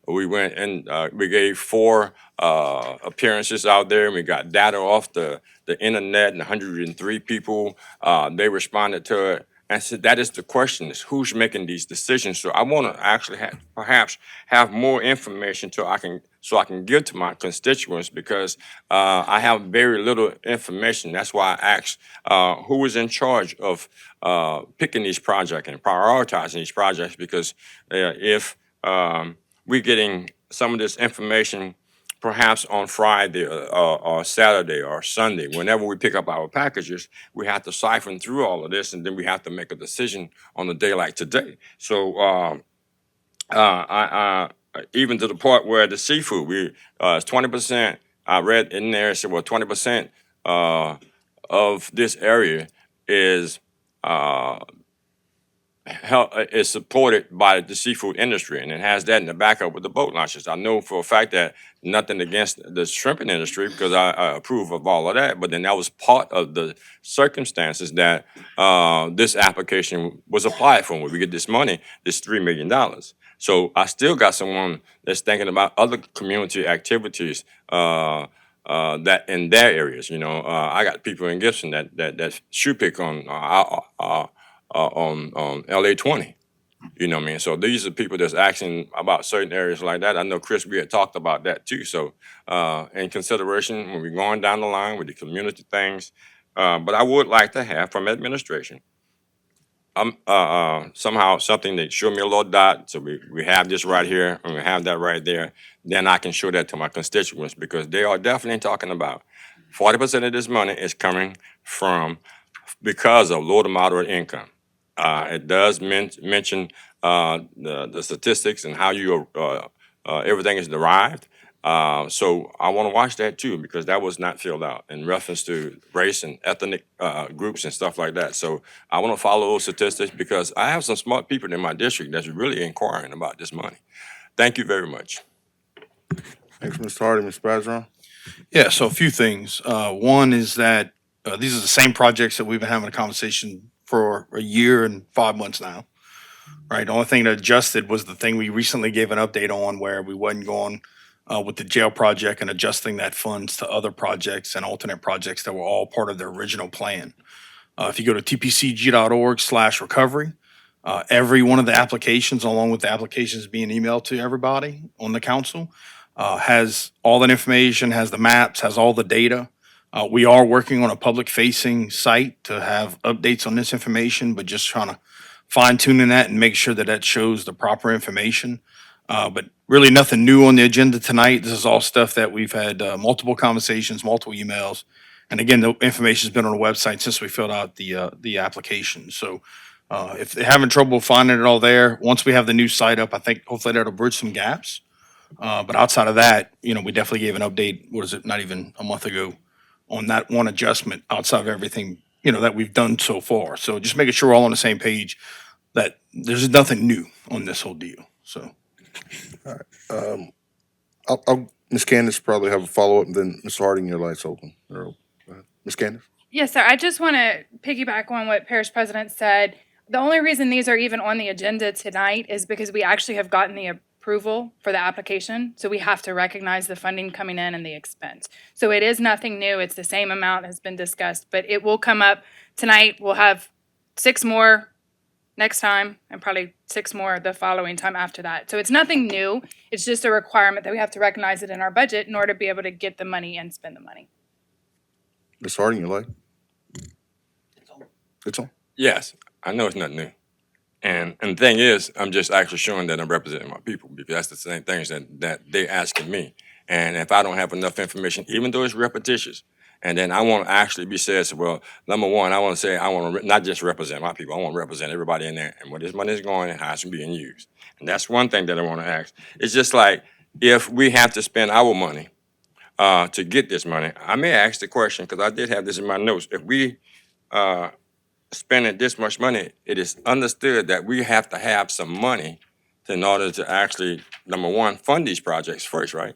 we went and we gave 4 appearances out there, and we got data off the internet, and 103 people they responded to it. And so that is the question: is who's making these decisions? So I want to actually perhaps have more information so I can give to my constituents because I have very little information. That's why I asked who is in charge of picking these projects and prioritizing these projects because if we're getting some of this information perhaps on Friday or Saturday or Sunday, whenever we pick up our packages, we have to siphon through all of this and then we have to make a decision on a day like today. So I even to the part where the seafood, it's 20%. I read in there, it said, well, 20% of this area is is supported by the seafood industry, and it has that in the backup with the boat launches. I know for a fact that nothing against the shrimping industry because I approve of all of that, but then that was part of the circumstances that this application was applied for. When we get this money, this $3 million. So I still got someone that's thinking about other community activities that in their areas. I got people in Gibson that shoe pick on LA 20. You know what I mean? So these are people that's asking about certain areas like that. I know Chris, we had talked about that too. So in consideration when we're going down the line with the community things, but I would like to have from administration somehow something that show me a little dot. So we have this right here and we have that right there. Then I can show that to my constituents because they are definitely talking about 40% of this money is coming from because of low to moderate income. It does mention the statistics and how everything is derived. So I want to watch that too because that was not filled out in reference to race and ethnic groups and stuff like that. So I want to follow those statistics because I have some smart people in my district that's really inquiring about this money. Thank you very much. Thanks, Mr. Harding. Ms. Bergeron? Yeah, so a few things. One is that these are the same projects that we've been having a conversation for a year and 5 months now. Right. The only thing that adjusted was the thing we recently gave an update on where we wasn't going with the jail project and adjusting that funds to other projects and alternate projects that were all part of the original plan. If you go to tpcg.org/recovery, every one of the applications, along with the applications being emailed to everybody on the council, has all that information, has the maps, has all the data. We are working on a public-facing site to have updates on this information, but just trying to fine-tuning that and make sure that that shows the proper information. But really nothing new on the agenda tonight. This is all stuff that we've had multiple conversations, multiple emails. And again, the information's been on the website since we filled out the application. So If they're having trouble finding it all there, once we have the new site up, I think hopefully that'll bridge some gaps. But outside of that, we definitely gave an update, what is it, not even a month ago, on that one adjustment outside of everything, that we've done so far. So just making sure we're all on the same page, that there's nothing new on this whole deal, so. Ms. Candace probably have a follow-up, and then Mr. Harding, your light's open. Go ahead. Ms. Candace? Yes, sir. I just want to piggyback on what Parish President said. The only reason these are even on the agenda tonight is because we actually have gotten the approval for the application. So we have to recognize the funding coming in and the expense. So it is nothing new. It's the same amount has been discussed, but it will come up tonight. We'll have 6 more next time and probably 6 more the following time after that. So it's nothing new. It's just a requirement that we have to recognize it in our budget in order to be able to get the money and spend the money. Ms. Harding, your light? It's on. Yes, I know it's nothing new. And the thing is, I'm just actually showing that I'm representing my people, because that's the same things that they're asking me. And if I don't have enough information, even though it's repetitious, and then I want to actually be said, so, well, number one, I want to say I want to not just represent my people, I want to represent everybody in there and where this money is going and how it's being used. And that's one thing that I want to ask. It's just like, if we have to spend our money to get this money, I may ask the question, because I did have this in my notes. If we spending this much money, it is understood that we have to have some money in order to actually, number one, fund these projects first, right?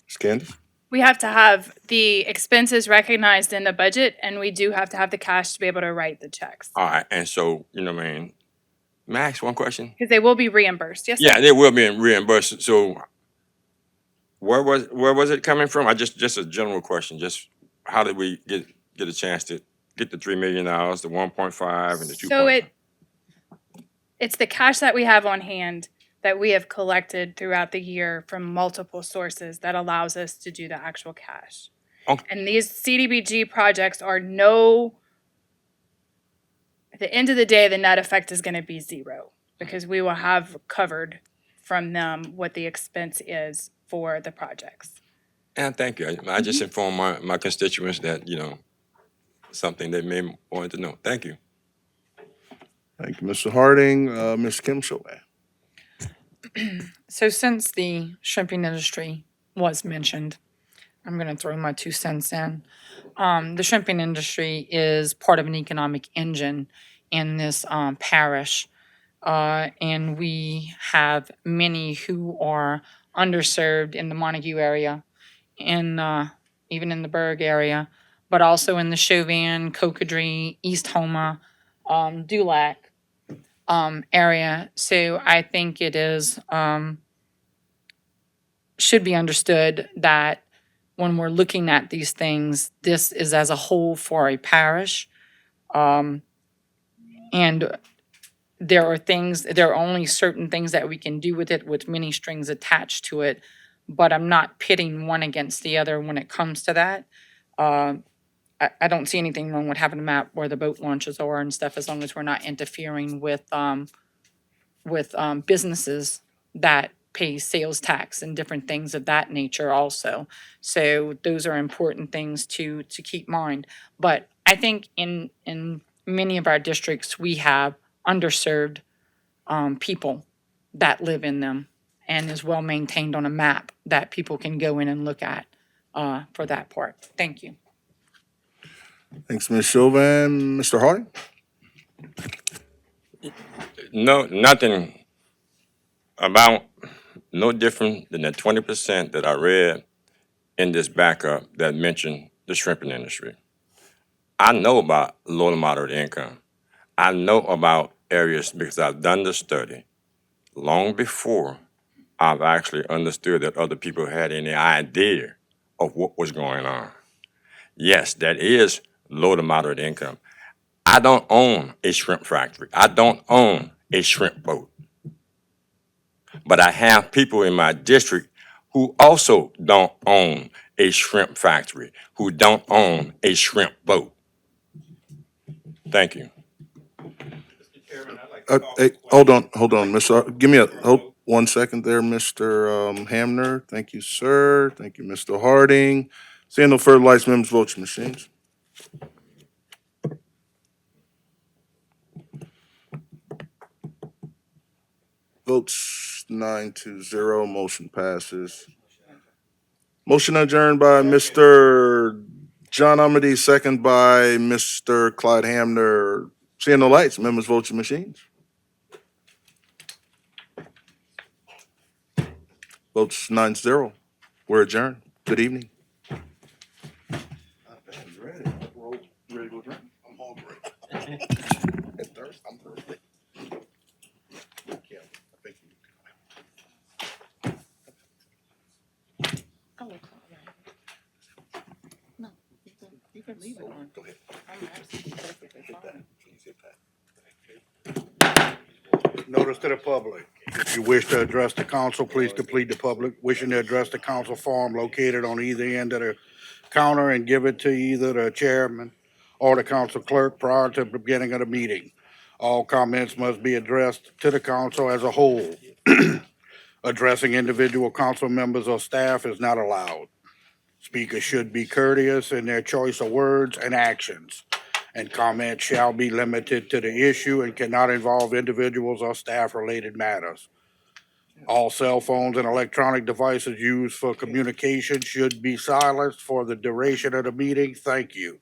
Ms. Candace? We have to have the expenses recognized in the budget, and we do have to have the cash to be able to write the checks. All right, and so, may I ask one question? Because they will be reimbursed, yes, sir? Yeah, they will be reimbursed. So where was it coming from? Just a general question, just how did we get a chance to get the $3 million, the 1.5 and the 2.5? So it's the cash that we have on hand that we have collected throughout the year from multiple sources that allows us to do the actual cash. Okay. And these CDBG projects are at the end of the day, the net effect is going to be 0, because we will have covered from them what the expense is for the projects. And thank you. I just informed my constituents that, something they may want to know. Thank you. Thank you, Mr. Harding. Ms. Kim Chauvin? So since the shrimping industry was mentioned, I'm going to throw my 2 cents in. The shrimping industry is part of an economic engine in this parish. And we have many who are underserved in the Montague area, even in the Berg area, but also in the Chauvin, Cocodrie, East Houma, Dulac area. So I think it is should be understood that when we're looking at these things, this is as a whole for a parish. And there are only certain things that we can do with it with many strings attached to it, but I'm not pitting one against the other when it comes to that. I don't see anything wrong with having a map where the boat launches are and stuff, as long as we're not interfering with businesses that pay sales tax and different things of that nature also. So those are important things to keep in mind. But I think in many of our districts, we have underserved people that live in them, and is well maintained on a map that people can go in and look at for that part. Thank you. Thanks, Ms. Chauvin. Mr. Harding? No, nothing about no different than the 20% that I read in this backup that mentioned the shrimping industry. I know about low to moderate income. I know about areas because I've done the study long before I've actually understood that other people had any idea of what was going on. Yes, that is low to moderate income. I don't own a shrimp factory. I don't own a shrimp boat. But I have people in my district who also don't own a shrimp factory, who don't own a shrimp boat. Thank you. Hey, hold on, hold 1 second there, Mr. Hamner. Thank you, sir. Thank you, Mr. Harding. Seeing no further lights, members, vote your machines. Votes 9-0, motion passes. Motion adjourned by Mr. John Amity, second by Mr. Clyde Hamner. Seeing no lights, members vote your machines. Votes 9-0. We're adjourned. Good evening. Ready to go drink? I'm hungry. I'm thirsty. You can leave it on. Go ahead. I'm absolutely perfectly fine. Please hit that. Notice to the public. If you wish to address the council, please complete the public wishing to address the council form located on either end of the counter and give it to either the chairman or the council clerk prior to the beginning of the meeting. All comments must be addressed to the council as a whole. Addressing individual council members or staff is not allowed. Speakers should be courteous in their choice of words and actions, and comments shall be limited to the issue and cannot involve individuals or staff-related matters. All cell phones and electronic devices used for communication should be silenced for the duration of the meeting. Thank you.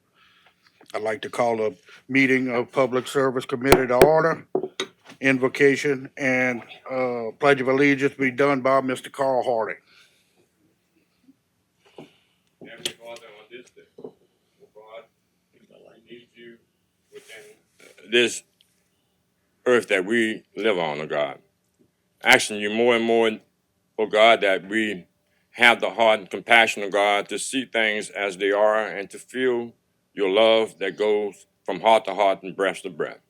I'd like to call the meeting of Public Service Committee to order. Invocation and Pledge of Allegiance be done by Mr. Carl Harding. Heavenly Father, on this day, oh God, we need you within this earth that we live on, oh God. Asking you more and more, oh God, that we have the heart and compassion of God to see things as they are and to feel your love that goes from heart to heart and breath to breath.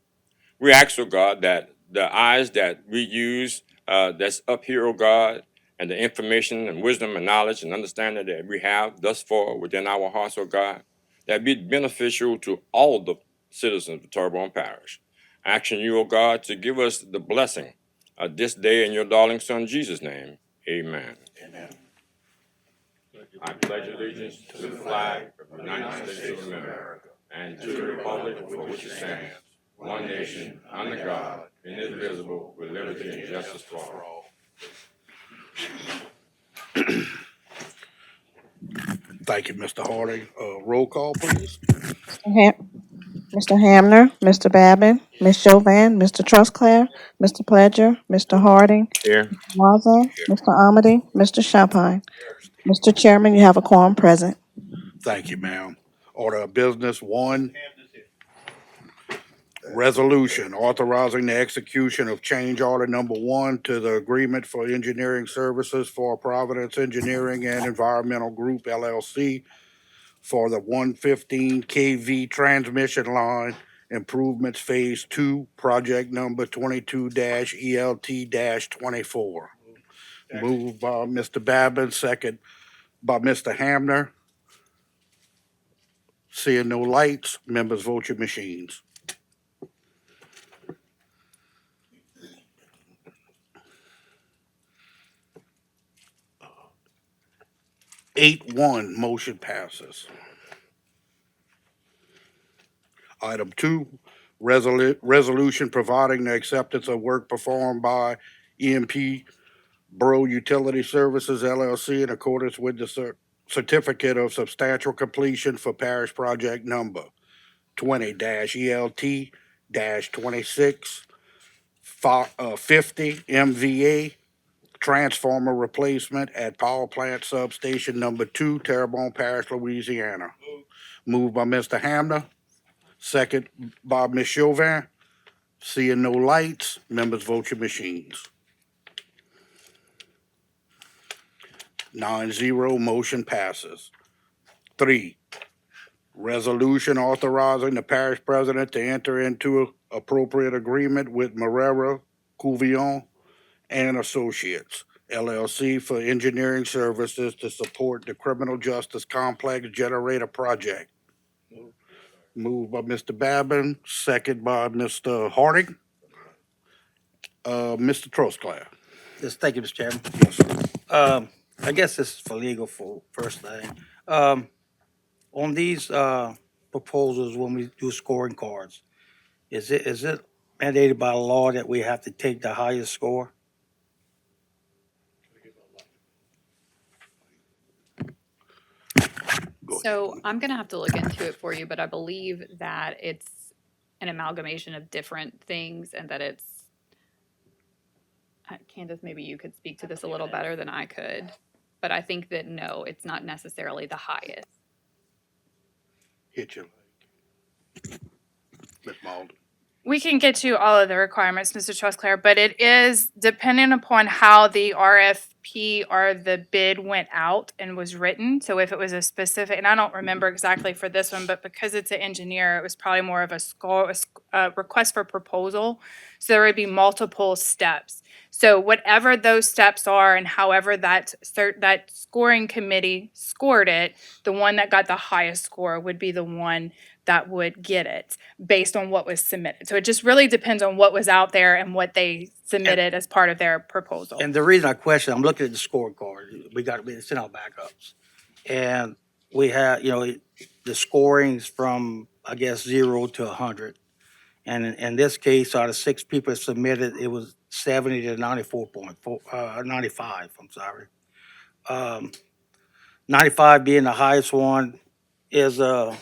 We ask, oh God, that the eyes that we use that's up here, oh God, and the information and wisdom and knowledge and understanding that we have thus far within our hearts, oh God, that be beneficial to all the citizens of Terrebonne Parish. Asking you, oh God, to give us the blessing this day in your darling Son Jesus' name. Amen. Amen. I pledge allegiance to the flag of the United States of America and to the republic for which it stands, one nation, under God, indivisible, with liberty and justice for all. Thank you, Mr. Harding. Roll call, please. Mr. Hamner, Mr. Babin, Ms. Chauvin, Mr. Trustclair, Mr. Pledger, Mr. Harding, Here. Wazan, Mr. Amity, Mr. Champagne. Mr. Chairman, you have a quorum present. Thank you, ma'am. Order of business one. Resolution authorizing the execution of change order number one to the agreement for engineering services for Providence Engineering and Environmental Group LLC for the 115 kV transmission line improvements phase two, project number 22-ELT-24. Moved by Mr. Babin, second by Mr. Hamner. Seeing no lights, members vote your machines. 8-1, motion passes. Item two, resolution providing the acceptance of work performed by EMP Borough Utility Services LLC in accordance with the certificate of substantial completion for parish project number 20-ELT-26 50 MVA transformer replacement at power plant substation number 2, Terrebonne Parish, Louisiana. Moved by Mr. Hamner, second by Ms. Chauvin. Seeing no lights, members vote your machines. 9-0, motion passes. 3, resolution authorizing the parish president to enter into appropriate agreement with Marrera, Couvillon, and Associates, LLC for engineering services to support the criminal justice complex generator project. Moved by Mr. Babin, second by Mr. Harding. Mr. Trostclair. Yes, thank you, Mr. Chairman. Yes, sir. I guess this is for legal for first thing. On these, proposals, when we do scoring cards, is it mandated by law that we have to take the highest score? So I'm gonna have to look into it for you, but I believe that it's an amalgamation of different things and that it's, Candace, maybe you could speak to this a little better than I could. But I think that no, it's not necessarily the highest. Hit you like, Ms. Malden. We can get you all of the requirements, Mr. Trustclair, but it is depending upon how the RFP or the bid went out and was written. So if it was a specific, and I don't remember exactly for this one, but because it's an engineer, it was probably more of a request for proposal. So there would be multiple steps. So whatever those steps are and however that scoring committee scored it, the one that got the highest score would be the one that would get it based on what was submitted. So it just really depends on what was out there and what they submitted as part of their proposal. And the reason I question, I'm looking at the scorecard. It's in our backups. And we have, the scorings from, I guess, 0 to 100. And in this case, out of 6 people that submitted, it was 70 to 95, I'm sorry. 95 being the highest one is a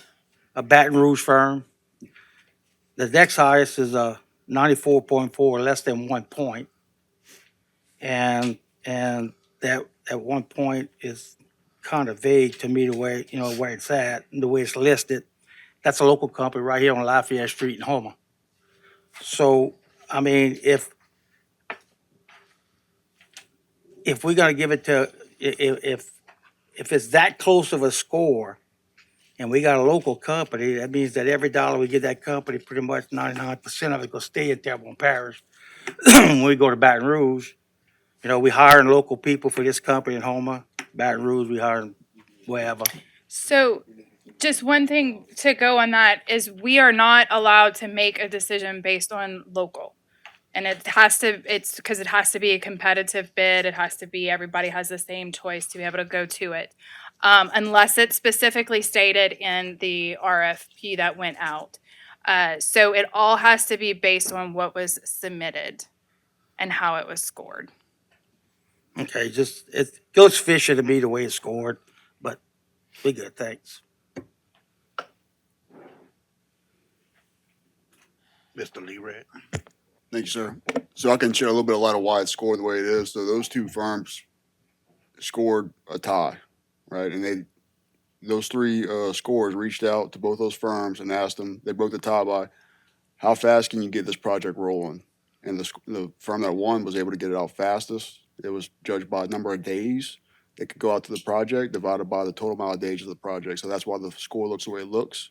Baton Rouge firm. The next highest is a 94.4, less than 1 point. And that 1 point is kind of vague to me the way, where it's at, and the way it's listed. That's a local company right here on Lafayette Street in Houma. So, I mean, if we're gonna give it to, if it's that close of a score, and we got a local company, that means that every dollar we give that company, pretty much 99% of it gonna stay in Terrebonne Parish. When we go to Baton Rouge, we hiring local people for this company in Houma. Baton Rouge, we hiring wherever. So just one thing to go on that is we are not allowed to make a decision based on local. And it's because it has to be a competitive bid. It has to be, everybody has the same choice to be able to go to it. Unless it's specifically stated in the RFP that went out. So it all has to be based on what was submitted and how it was scored. Okay, it goes fishy to me the way it's scored, but we good, thanks. Mr. Lee Red. Thank you, sir. So I can share a little bit of light on why it's scored the way it is. So those 2 firms scored a tie, right? And those 3 scores reached out to both those firms and asked them, they broke the tie by, how fast can you get this project rolling? And the firm that won was able to get it out fastest. It was judged by a number of days it could go out to the project divided by the total amount of days of the project. So that's why the score looks the way it looks.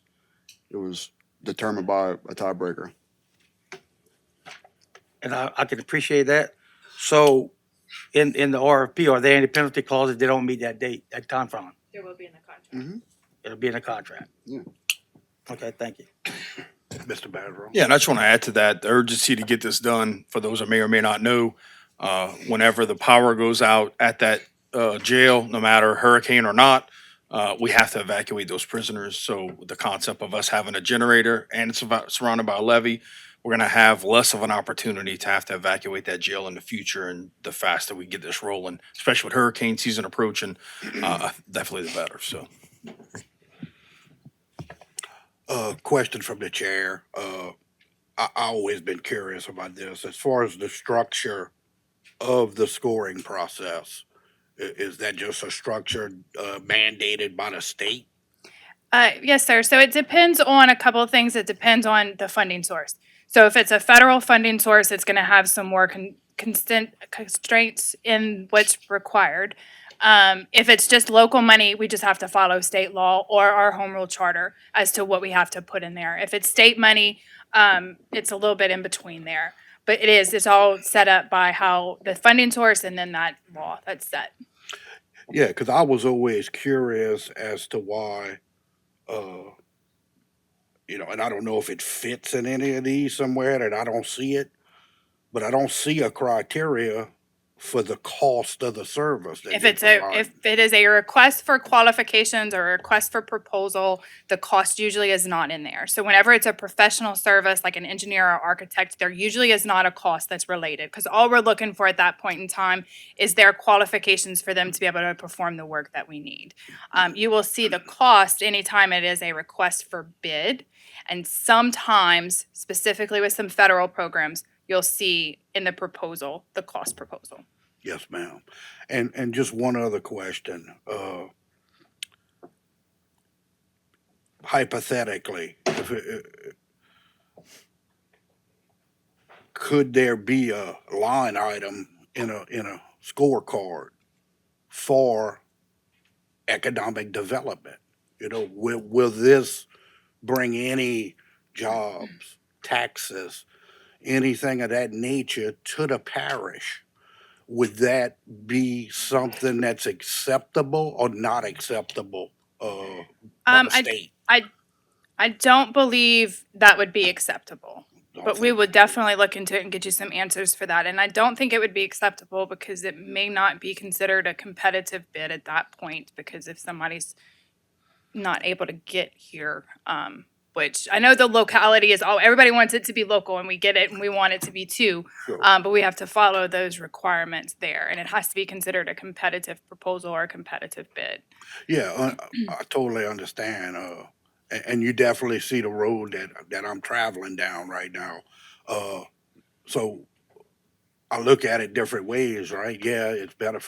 It was determined by a tiebreaker. And I can appreciate that. So in the RFP, are there any penalty clauses if they don't meet that date, that time frame? There will be in the contract. Mm-hmm. It'll be in the contract. Yeah. Okay, thank you. Mr. Badrow. Yeah, and I just want to add to that, the urgency to get this done, for those that may or may not know, whenever the power goes out at that jail, no matter hurricane or not, we have to evacuate those prisoners. So the concept of us having a generator and it's surrounded by a levee, we're going to have less of an opportunity to have to evacuate that jail in the future. And the faster we get this rolling, especially with hurricane season approaching, definitely the better. So. Question from the chair. I always been curious about this. As far as the structure of the scoring process, is that just a structure mandated by the state? Yes, sir. So it depends on a couple of things. It depends on the funding source. So if it's a federal funding source, it's going to have some more constraints in what's required. If it's just local money, we just have to follow state law or our home rule charter as to what we have to put in there. If it's state money, it's a little bit in between there. But it's all set up by how the funding source and then that law that's set. Yeah, because I was always curious as to why, and I don't know if it fits in any of these somewhere that I don't see it, but I don't see a criteria for the cost of the service that If they it's a, provide. if it is a request for qualifications or a request for proposal, the cost usually is not in there. So whenever it's a professional service, like an engineer or architect, there usually is not a cost that's related. Because all we're looking for at that point in time is their qualifications for them to be able to perform the work that we need. You will see the cost anytime it is a request for bid. And sometimes, specifically with some federal programs, you'll see in the proposal, the cost proposal. Yes, ma'am. And just one other question. Hypothetically, could there be a line item in a scorecard for economic development? You know, will this bring any jobs, taxes, anything of that nature to the parish? Would that be something that's acceptable or not acceptable by the state? I don't believe that would be acceptable. Don't But we think- would definitely look into it and get you some answers for that. And I don't think it would be acceptable because it may not be considered a competitive bid at that point. Because if somebody's not able to get here, which I know the locality is all, everybody wants it to be local and we get it and we want it to be too. Sure. But we have to follow those requirements there and it has to be considered a competitive proposal or a competitive bid. Yeah, I totally understand. And you definitely see the road that I'm traveling down right now. So I look at it different ways, right? Yeah, it's better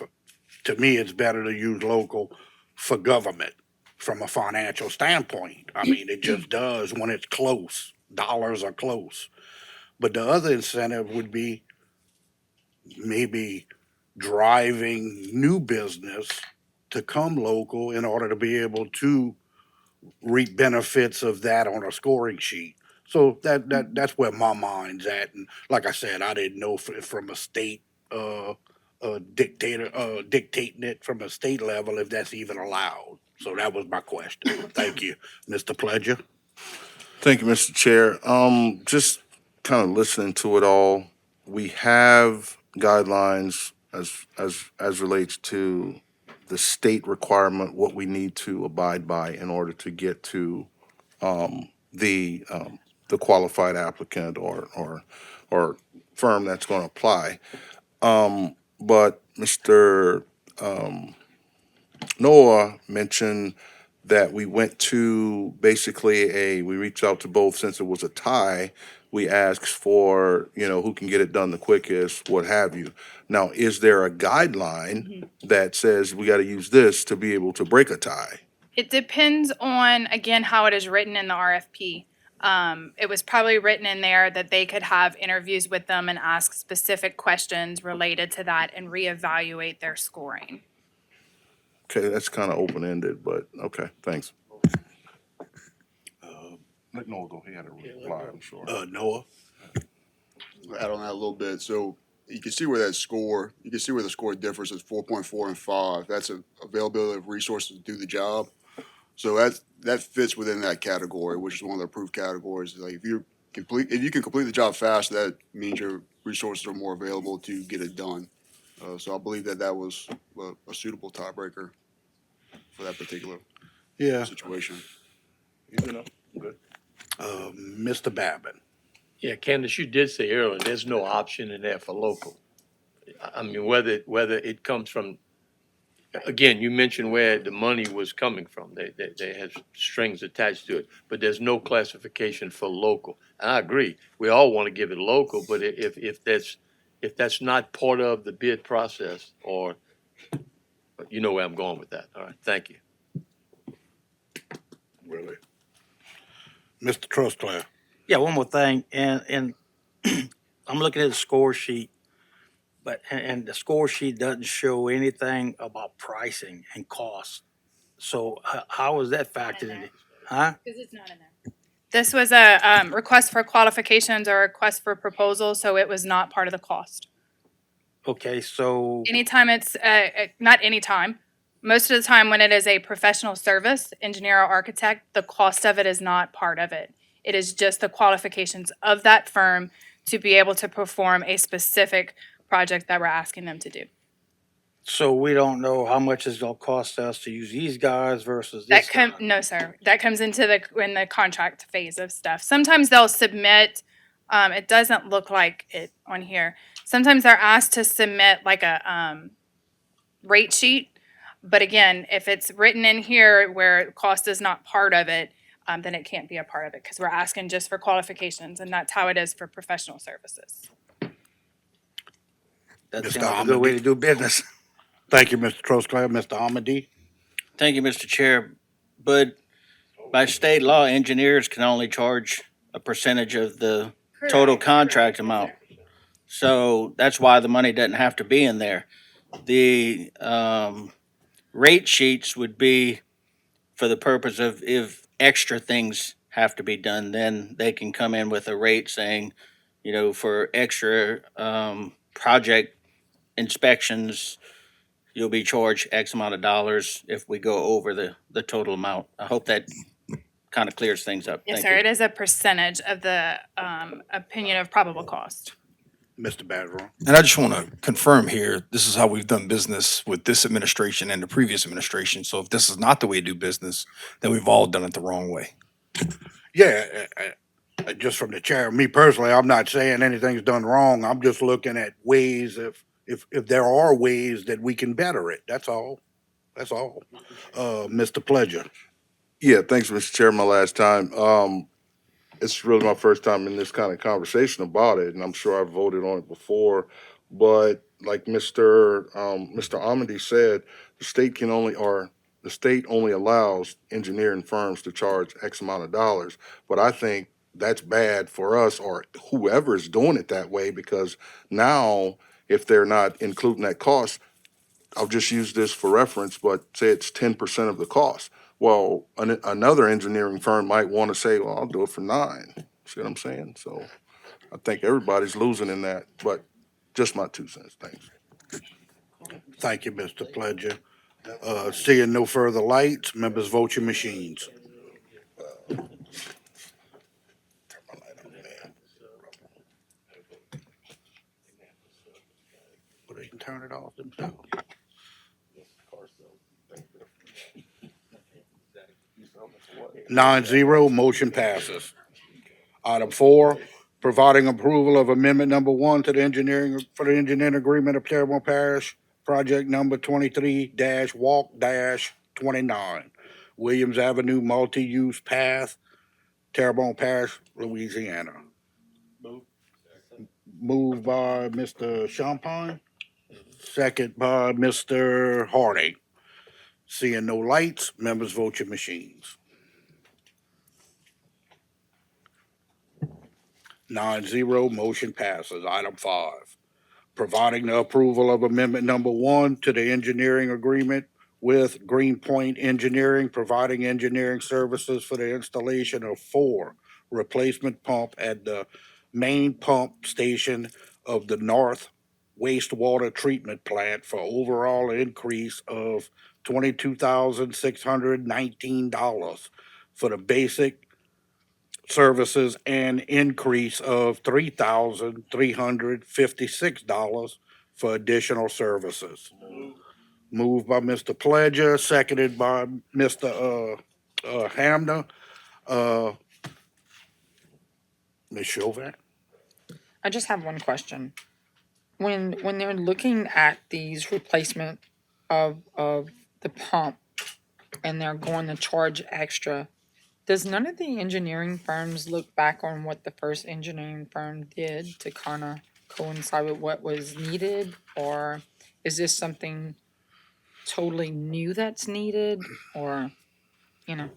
to me, it's better to use local for government from a financial standpoint. I mean, it just does when it's close. Dollars are close. But the other incentive would be maybe driving new business to come local in order to be able to reap benefits of that on a scoring sheet. So that's where my mind's at. And like I said, I didn't know from a state dictating it from a state level if that's even allowed. So that was my question. Thank you, Mr. Pledger. Thank you, Mr. Chair. Just kind of listening to it all, we have guidelines as relates to the state requirement, what we need to abide by in order to get to the qualified applicant or firm that's going to apply. But Mr. Noah mentioned that we went to basically we reached out to both since it was a tie. We asked for, who can get it done the quickest, what have you. Now, is there a guideline that says we got to use this to be able to break a tie? It depends on, again, how it is written in the RFP. It was probably written in there that they could have interviews with them and ask specific questions related to that and reevaluate their scoring. Okay, that's kind of open-ended, but okay, thanks. Let Noah go, he had a reply, I'm sure. Noah? Add on that a little bit. So you can see where the score differs is 4.4 and 5. That's availability of resources to do the job. So that fits within that category, which is one of the approved categories. Like if you can complete the job fast, that means your resources are more available to get it done. So I believe that was a suitable tiebreaker for that particular situation. Good. Mr. Babin. Yeah, Candace, you did say earlier, there's no option in there for local. I mean, whether it comes from, again, you mentioned where the money was coming from. They had strings attached to it, but there's no classification for local. And I agree, we all want to give it local, but if that's not part of the bid process, or, you know where I'm going with that. All right, thank you. Really? Mr. Trustclair. Yeah, one more thing, and I'm looking at the score sheet, and the score sheet doesn't show anything about pricing and cost. So how is that factored in? Huh? Because it's not in there. This was a request for qualifications or request for proposal, so it was not part of the cost. Okay, so Anytime it's, not anytime, most of the time when it is a professional service, engineer or architect, the cost of it is not part of it. It is just the qualifications of that firm to be able to perform a specific project that we're asking them to do. So we don't know how much it's gonna cost us to use these guys versus this guy. No, sir. That comes into in the contract phase of stuff. Sometimes they'll submit, it doesn't look like it on here. Sometimes they're asked to submit like a, rate sheet. But again, if it's written in here where cost is not part of it, then it can't be a part of it because we're asking just for qualifications, and that's how it is for professional services. That Mr. seems like a good way to do business. Thank you, Mr. Trosclair. Mr. Amady? Thank you, Mr. Chair. But by state law, engineers can only charge a percentage of the total contract amount. So that's why the money doesn't have to be in there. The rate sheets would be for the purpose of if extra things have to be done, then they can come in with a rate saying, you know, for extra project inspections, you'll be charged X amount of dollars if we go over the total amount. I hope that kind of clears things up. Yes, Thank sir. you. It is a percentage of the opinion of probable cost. Mr. Badron? And I just want to confirm here, this is how we've done business with this administration and the previous administration. So if this is not the way to do business, then we've all done it the wrong way. Yeah, just from the chair, me personally, I'm not saying anything's done wrong. I'm just looking at ways if there are ways that we can better it. That's all. That's all. Mr. Pledger? Yeah, thanks, Mr. Chair, my last time. It's really my first time in this kind of conversation about it, and I'm sure I've voted on it before. But like Mr. Amity said, the state only allows engineering firms to charge X amount of dollars. But I think that's bad for us or whoever is doing it that way, because now if they're not including that cost, I'll just use this for reference, but say it's 10% of the cost. Well, another engineering firm might want to say, well, I'll do it for 9. See what I'm saying? So I think everybody's losing in that, but just my 2 cents. Thanks. Thank you, Mr. Pledger. Seeing no further lights, members vote your machines. Well, they can turn it off themselves. 9-0, motion passes. Item 4, providing approval of amendment number 1 to the engineering agreement of Terrebonne Parish, project number 23-Walk-29, Williams Avenue Multi-Use Path, Terrebonne Parish, Louisiana. Moved by Mr. Champagne, second by Mr. Harding. Seeing no lights, members vote your machines. 9-0, motion passes. Item 5, providing the approval of amendment number 1 to the engineering agreement with Greenpoint Engineering, providing engineering services for the installation of 4 replacement pump at the main pump station of the North Wastewater Treatment Plant for overall increase of $22,619 for the basic services and increase of $3,356 for additional services. Moved by Mr. Pledger, seconded by Mr. Hamner. Ms. Chauvin? I just have one question. When they're looking at these replacement of the pump and they're going to charge extra, does none of the engineering firms look back on what the first engineering firm did to kind of coincide with what was needed? Or is this something totally new that's needed, or, you know?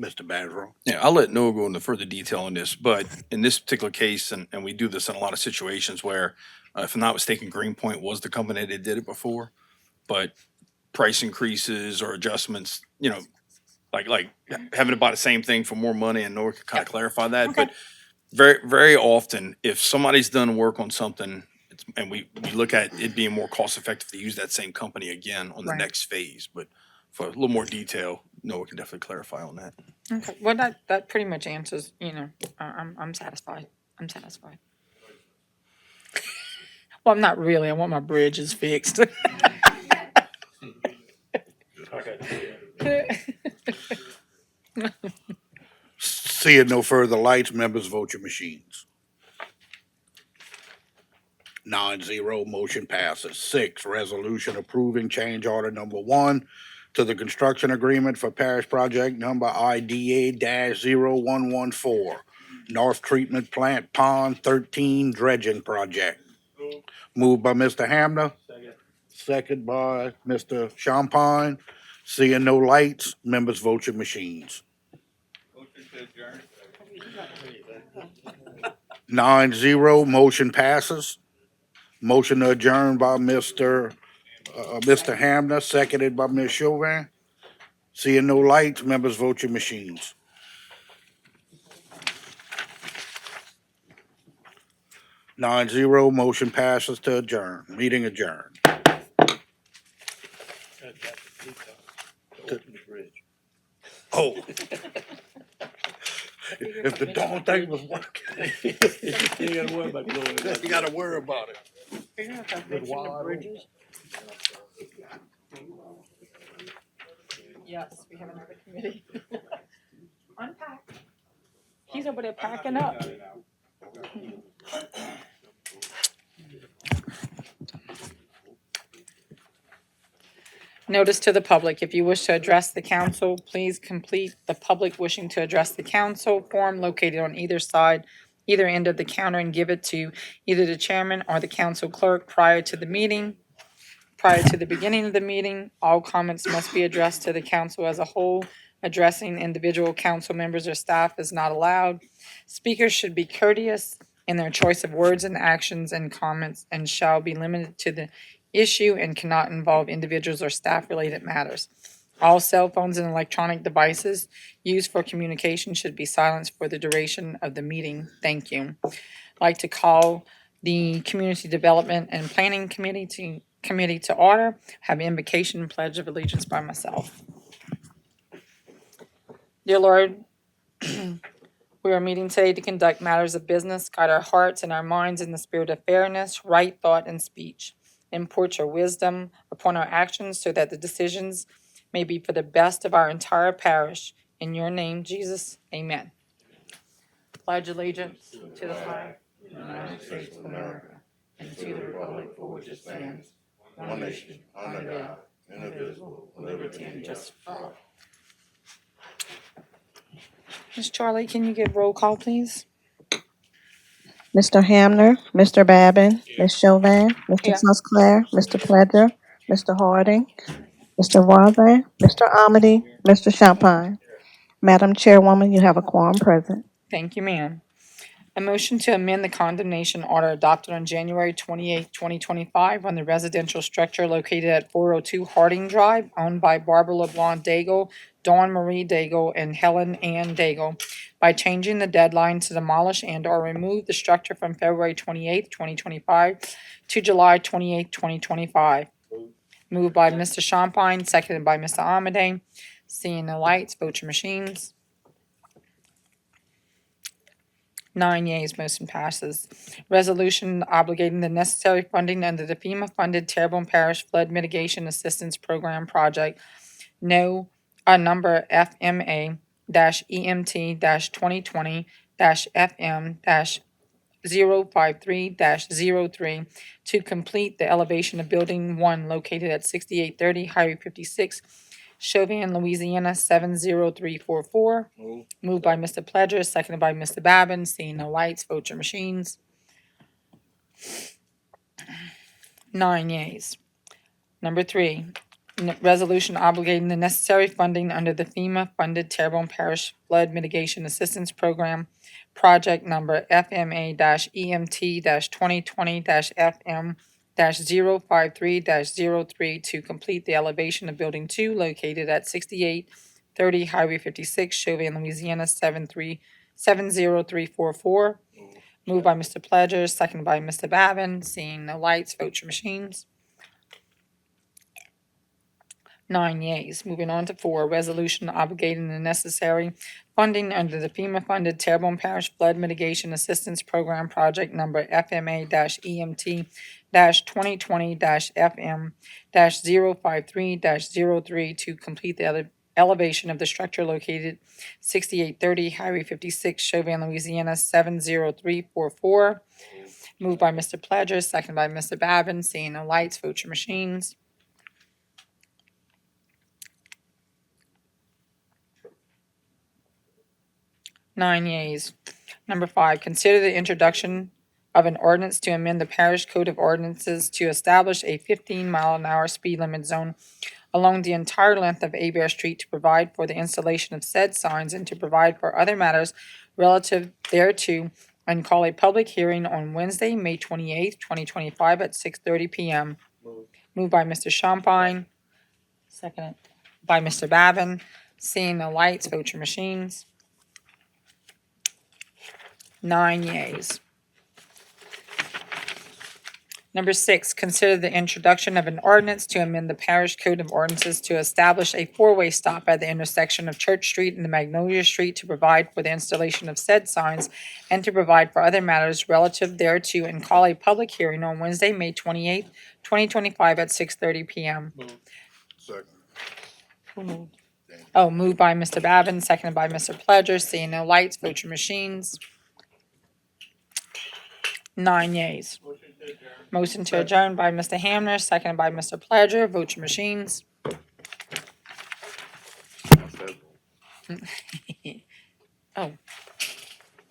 Mr. Badro? Yeah, I'll let Noah go into further detail on this, but in this particular case, and we do this in a lot of situations where, if I'm not mistaken, Greenpoint was the company that did it before, but price increases or adjustments, you know, like having to buy the same thing for more money, and Noah could kind of clarify that. Okay. But very often, if somebody's done work on something, and we look at it being more cost effective to use that same company again on the Right. next phase. But for a little more detail, Noah can definitely clarify on that. Okay, well, that pretty much answers, you know, I'm satisfied. I'm satisfied. Well, not really. I want my bridges fixed. Seeing no further lights, members vote your machines. 9-0, motion passes. 6, resolution approving change order number 1 to the construction agreement for parish project number IDA-0114, North Treatment Plant Pond 13 dredging project. Moved by Mr. Hamner. Second by Mr. Champagne. Seeing no lights, members vote your machines. 9-0, motion passes. Motion to adjourn by Mr. Hamner, seconded by Ms. Chauvin. Seeing no lights, members vote your machines. 9-0, motion passes to adjourn. Meeting adjourned. Oh. If the darn thing was working. You gotta worry about going. You gotta worry about it. Yes, we have another committee. Unpack. He's over there packing up. Notice to the public, if you wish to address the council, please complete the public wishing to address the council form located on either side, either end of the counter, and give it to either the chairman or the council clerk prior to the meeting. Prior to the beginning of the meeting, all comments must be addressed to the council as a whole. Addressing individual council members or staff is not allowed. Speakers should be courteous in their choice of words and actions and comments and shall be limited to the issue and cannot involve individuals or staff-related matters. All cell phones and electronic devices used for communication should be silenced for the duration of the meeting. Thank you. I'd like to call the Community Development and Planning Committee to order. Have invocation and pledge of allegiance by myself. Dear Lord, we are meeting today to conduct matters of business, guide our hearts and our minds in the spirit of fairness, right thought, and speech. Import your wisdom upon our actions so that the decisions may be for the best of our entire parish. In your name, Jesus, amen. Pledge allegiance to the flag of the United States of America and to the republic for which it stands, one nation, under God, indivisible, with liberty and justice for all. Ms. Charlie, can you give roll call, please? Mr. Hamner, Mr. Babin, Ms. Chauvin, Mr. Here. Tusclair, Mr. Pledger, Mr. Harding, Mr. Voisin, Mr. Amity, Mr. Champagne. Madam Chairwoman, you have a quorum present. Thank you, ma'am. A motion to amend the condemnation order adopted on January 28, 2025 on the residential structure located at 402 Harding Drive, owned by Barbara LeBlanc Daigle, Dawn Marie Daigle, and Helen Ann Daigle, by changing the deadline to demolish and/or remove the structure from February 28, 2025 to July 28, 2025. Moved by Mr. Champagne, seconded by Mr. Amade. Seeing no lights, vote your machines. 9 yeas, motion passes. Resolution obligating the necessary funding under the FEMA-funded Terrebonne Parish Flood Mitigation Assistance Program project, number FMA-EMT-2020-FM-053-03 to complete the elevation of Building 1 located at 6830 Highway 56, Chauvin, Louisiana 70344. Moved by Mr. Pledger, seconded by Mr. Babin. Seeing no lights, vote your machines. 9 yeas. Number 3, resolution obligating the necessary funding under the FEMA-funded Terrebonne Parish Flood Mitigation Assistance Program, project number FMA-EMT-2020-FM-053-03 to complete the elevation of Building 2 located at 6830 Highway 56, Chauvin, Louisiana 70344. Moved by Mr. Pledger, seconded by Mr. Babin. Seeing no lights, vote your machines. 9 yeas. Moving on to 4, resolution obligating the necessary funding under the FEMA-funded Terrebonne Parish Flood Mitigation Assistance Program Project Number FMA-EMT-2020-FM-053-03 to complete the elevation of the structure located 6830 Highway 56, Chauvin, Louisiana 70344. Moved by Mr. Pledger, second by Mr. Babin. Seeing no lights, vote your machines. Nine yeas. Number 5, consider the introduction of an ordinance to amend the parish code of ordinances to establish a 15-mile-an-hour speed limit zone along the entire length of Abear Street to provide for the installation of said signs and to provide for other matters relative thereto, and call a public hearing on Wednesday, May 28th, 2025 at 6:30 p.m. Moved by Mr. Champagne, second by Mr. Babin. Seeing no lights, vote your machines. 9 yeas. Number 6, consider the introduction of an ordinance to amend the parish code of ordinances to establish a 4-way stop at the intersection of Church Street and Magnolia Street to provide for the installation of said signs and to provide for other matters relative thereto, and call a public hearing on Wednesday, May 28th, 2025 at 6:30 p.m. Second. Who moved? Oh, moved by Mr. Babin, seconded by Mr. Pledger. Seeing no lights, vote your machines. 9 yeas. Motion to adjourn by Mr. Hamner, seconded by Mr. Pledger. Vote your machines. Oh.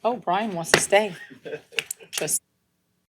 Oh, Brian wants to stay. Just